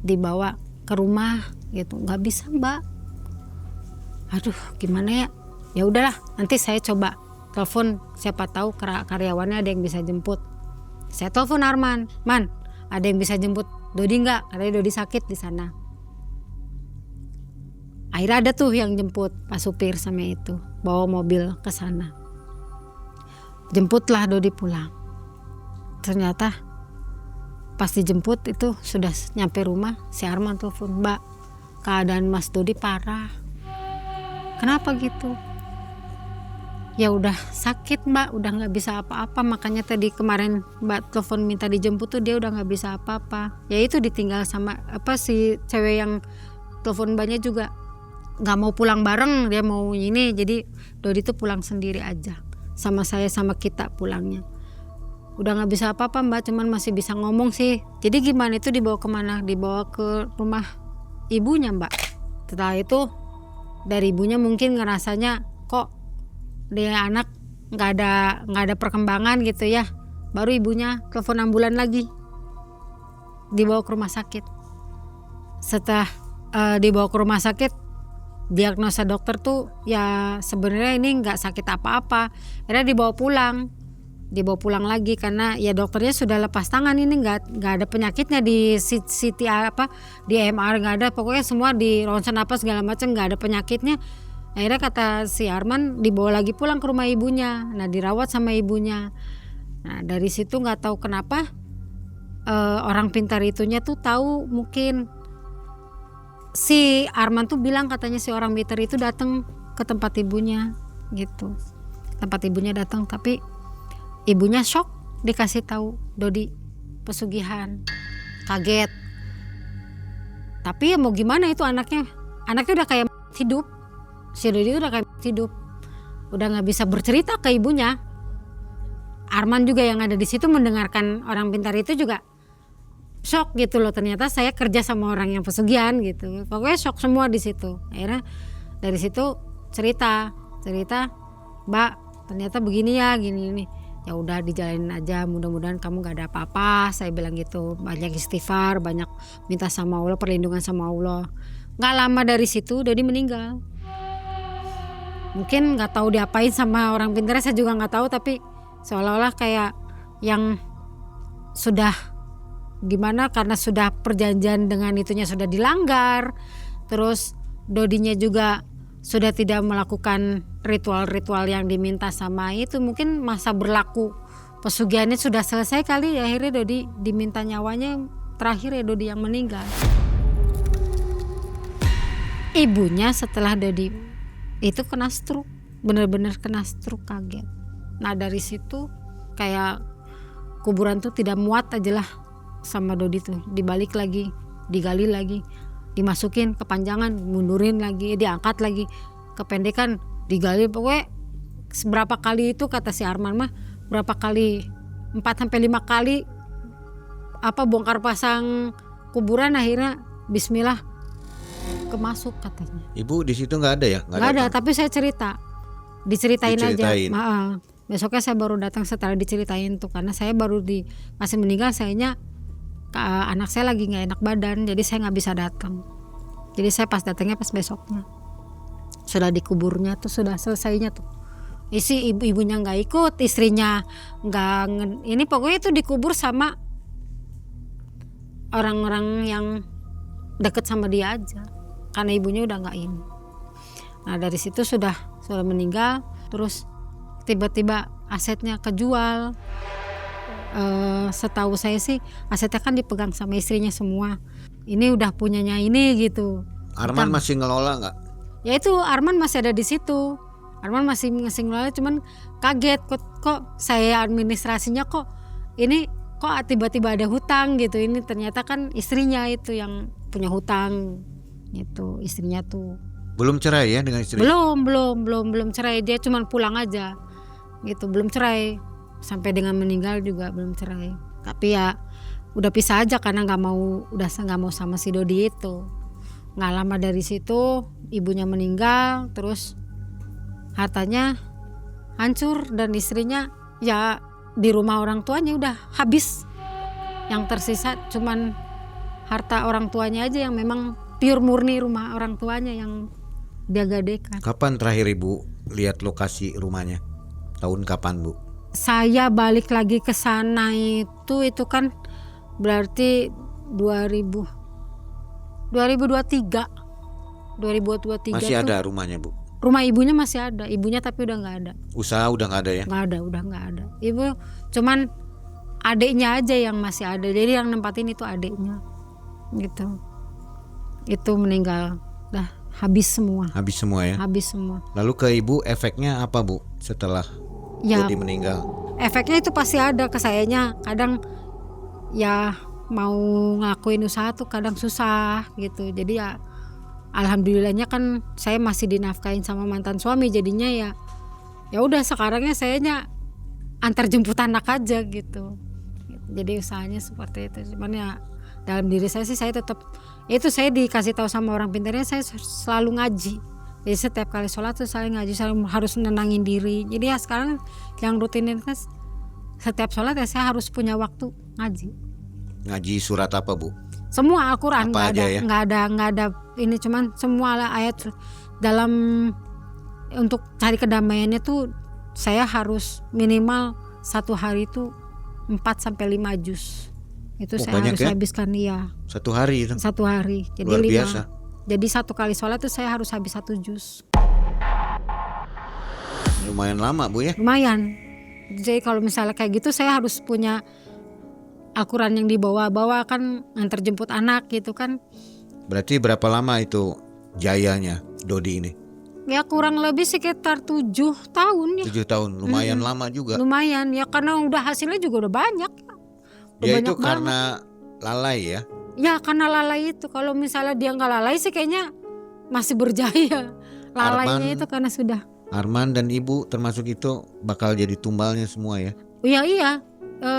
dibawa ke rumah gitu. Nggak bisa Mbak. Aduh, gimana ya? Ya udahlah, nanti saya coba telepon, siapa tahu karyawannya ada yang bisa jemput. Saya telepon Arman, Man, ada yang bisa jemput Dodi nggak? Katanya Dodi sakit di sana. Akhirnya ada tuh yang jemput, Pak supir sama itu, bawa mobil ke sana. Jemputlah Dodi pulang. Ternyata pas dijemput itu sudah nyampe rumah, si Arman telepon, Mbak, keadaan Mas Dodi parah. Kenapa gitu? Ya udah sakit Mbak, udah nggak bisa apa-apa, makanya tadi kemarin Mbak telepon minta dijemput tuh dia udah nggak bisa apa-apa. Ya itu ditinggal sama si cewek yang telepon Mbaknya juga nggak mau pulang bareng, dia mau ini, jadi Dodi tuh pulang sendiri aja, sama saya sama kita pulangnya. Udah nggak bisa apa-apa Mbak, cuman masih bisa ngomong sih. Jadi gimana itu dibawa kemana? Dibawa ke rumah ibunya Mbak. Setelah itu dari ibunya mungkin ngerasanya kok dia anak nggak ada perkembangan gitu ya, baru ibunya telepon ambulan lagi, dibawa ke rumah sakit. Setelah dibawa ke rumah sakit, diagnosa dokter tuh ya sebenarnya ini nggak sakit apa-apa. Akhirnya dibawa pulang lagi karena ya dokternya sudah lepas tangan, ini nggak ada penyakitnya di CT di MR nggak ada, pokoknya semua di ronsen apa segala macam nggak ada penyakitnya. Akhirnya kata si Arman dibawa lagi pulang ke rumah ibunya, nah dirawat sama ibunya. Nah dari situ nggak tahu kenapa orang pintar itunya tuh tahu, mungkin si Arman tuh bilang katanya si orang pintar itu datang ke tempat ibunya gitu, tempat ibunya datang, tapi ibunya shock dikasih tahu Dodi pesugihan, kaget. Tapi ya mau gimana, itu anaknya udah kayak hidup. Si Dodi udah kayak hidup, udah nggak bisa bercerita ke ibunya. Arman juga yang ada di situ mendengarkan orang pintar itu juga shock gitu loh, ternyata saya kerja sama orang yang pesugihan gitu. Pokoknya shock semua di situ. Akhirnya dari situ cerita, Mbak ternyata begini ya, gini. Ya udah dijalanin aja, mudah-mudahan kamu gak ada apa-apa, saya bilang gitu. Banyak istighfar, banyak minta sama Allah, perlindungan sama Allah. Nggak lama dari situ Dodi meninggal. Mungkin nggak tahu diapain sama orang pintar, saya juga nggak tahu, tapi seolah-olah kayak yang sudah gimana, karena sudah perjanjian dengan itunya sudah dilanggar, terus Dodinya juga sudah tidak melakukan ritual-ritual yang diminta sama itu, mungkin masa berlaku pesugihannya sudah selesai kali ya. Akhirnya Dodi diminta nyawanya, terakhir ya Dodi yang meninggal. Ibunya setelah Dodi itu kena stroke, benar-benar kena stroke, kaget. Nah dari situ kayak kuburan tuh tidak muat aja lah sama Dodi tuh, dibalik lagi, digali lagi, dimasukin kepanjangan, mundurin lagi, diangkat lagi, kependekan, digali. Pokoknya seberapa kali itu kata si Arman mah, berapa kali, 4-5 kali bongkar pasang kuburan, akhirnya bismillah kemasuk katanya. Ibu di situ nggak ada ya? Nggak ada, tapi saya diceritain aja. Besoknya saya baru datang setelah diceritain tuh, karena saya baru masih meninggal, sayanya anak saya lagi nggak enak badan, jadi saya nggak bisa datang. Jadi saya pas datangnya pas besoknya, sudah dikuburnya tuh, sudah selesainya tuh. Isi ibunya nggak ikut, istrinya nggak, ini pokoknya itu dikubur sama orang-orang yang deket sama dia aja, karena ibunya udah nggak ini. Nah dari situ sudah meninggal, terus tiba-tiba asetnya kejual. Setahu saya sih asetnya kan dipegang sama istrinya semua. Ini udah punyanya ini gitu. Arman masih ngelola nggak? Ya itu Arman masih ada di situ. Arman masih ngelola, cuman kaget kok saya administrasinya kok ini kok tiba-tiba ada hutang gitu. Ini ternyata kan istrinya itu yang punya hutang itu, istrinya tuh. Belum cerai ya dengan istrinya? Belum cerai, dia cuma pulang aja gitu, belum cerai. Sampai dengan meninggal juga belum cerai. Tapi ya udah pisah aja karena nggak mau sama si Dodi itu. Nggak lama dari situ ibunya meninggal, terus hartanya hancur dan istrinya ya di rumah orang tuanya udah habis. Yang tersisa cuman harta orang tuanya aja yang memang pure murni rumah orang tuanya yang dia gadekan. Kapan terakhir Ibu lihat lokasi rumahnya? Tahun kapan Bu? saya balik lagi ke sana itu kan berarti 2023 Masih tuh, ada rumahnya, Bu? rumah ibunya masih ada, ibunya tapi udah nggak ada. Usaha udah nggak ada ya? Udah nggak ada. Ibu cuman adiknya aja yang masih ada. Jadi yang nempatin itu adiknya. Gitu. Itu meninggal. Dah habis semua. Habis semua ya? Habis semua. Lalu ke ibu efeknya apa, Bu, setelah Ya, Dodi meninggal? efeknya itu pasti ada ke sayanya. Kadang ya mau ngelakuin usaha tuh kadang susah gitu. Jadi ya alhamdulillahnya kan saya masih dinafkahin sama mantan suami, jadinya ya udah sekarangnya sayanya antar jemput anak aja gitu. Jadi usahanya seperti itu. Cuman ya dalam diri saya sih saya tetap itu, saya dikasih tahu sama orang pintarnya saya selalu ngaji. Jadi setiap kali sholat tuh saya ngaji, saya harus menenangin diri. Jadi ya sekarang yang rutinitas setiap sholat ya saya harus punya waktu ngaji. Ngaji surat apa, Bu? Semua Al-Quran, Apa aja ya? nggak ada ini, cuman semua ayat dalam untuk cari kedamaiannya tuh saya harus minimal satu hari itu 4-5 juz. Itu saya banyak harus ya? habiskan Satu hari itu? satu hari. Jadi Luar 5. biasa. Jadi satu kali sholat tuh saya harus habis 1 juz. Lumayan lama, Bu ya? Lumayan. Jadi kalau misalnya kayak gitu saya harus punya Al-Quran yang dibawa-bawa kan, nganter jemput anak gitu kan. Berarti berapa lama itu jayanya Dodi ini? Ya kurang lebih sekitar 7 tahun ya. 7 tahun, lumayan lama juga. Lumayan ya, karena udah hasilnya juga udah banyak. Udah Dia banyak itu karena lalai ya? Ya karena lalai itu. Kalau misalnya dia nggak lalai sih kayaknya masih berjaya. Lalainya Arman. itu karena sudah. Arman dan ibu termasuk itu bakal jadi tumbalnya semua ya? Iya.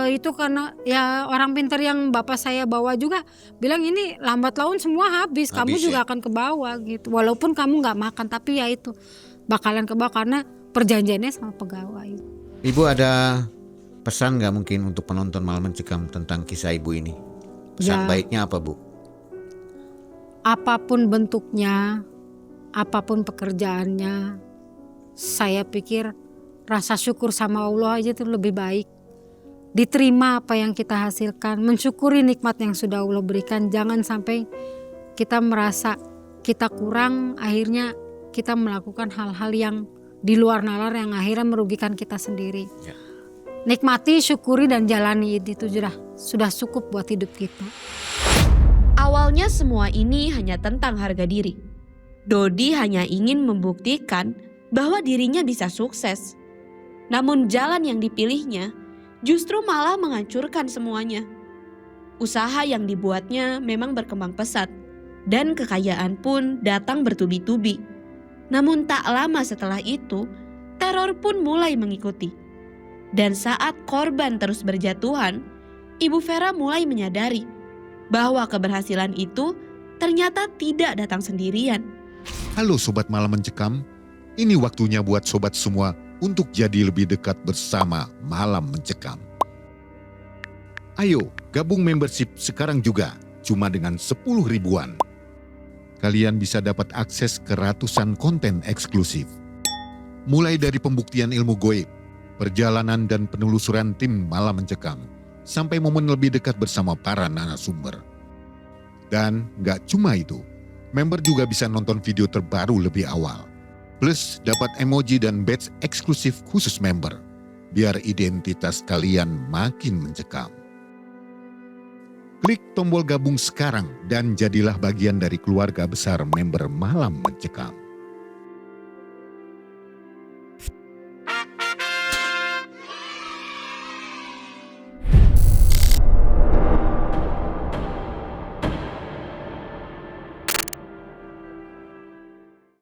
Itu karena ya orang pintar yang bapak saya bawa juga bilang ini lambat laun semua habis kamu Habis juga ya? akan ke bawah gitu. Walaupun kamu nggak makan tapi ya itu bakalan ke bawah karena perjanjiannya sama pegawai. Ibu ada pesan nggak mungkin untuk penonton Malam Mencekam tentang kisah ibu ini? Pesan Ya. baiknya apa, Bu? Apapun bentuknya, apapun pekerjaannya, saya pikir rasa syukur sama Allah aja itu lebih baik. Diterima apa yang kita hasilkan, mensyukuri nikmat yang sudah Allah berikan. Jangan sampai kita merasa kita kurang, akhirnya kita melakukan hal-hal yang di luar nalar yang akhirnya merugikan kita sendiri. Ya. Nikmati, syukuri dan jalani itu sudah cukup buat hidup kita. Awalnya semua ini hanya tentang harga diri. Dodi hanya ingin membuktikan bahwa dirinya bisa sukses. Namun jalan yang dipilihnya justru malah menghancurkan semuanya. Usaha yang dibuatnya memang berkembang pesat dan kekayaan pun datang bertubi-tubi. Namun tak lama setelah itu, teror pun mulai mengikuti. Dan saat korban terus berjatuhan, Ibu Vera mulai menyadari bahwa keberhasilan itu ternyata tidak datang sendirian. Halo Sobat Malam Mencekam, ini waktunya buat sobat semua untuk jadi lebih dekat bersama Malam Mencekam. Ayo gabung membership sekarang juga, cuma dengan 10 ribuan. Kalian bisa dapat akses ke ratusan konten eksklusif. Mulai dari pembuktian ilmu goib, perjalanan dan penelusuran tim Malam Mencekam, sampai momen lebih dekat bersama para narasumber. Dan gak cuma itu, member juga bisa nonton video terbaru lebih awal. Plus dapat emoji dan badge eksklusif khusus member, biar identitas kalian makin mencekam. Klik tombol gabung sekarang dan jadilah bagian dari keluarga besar member Malam Mencekam.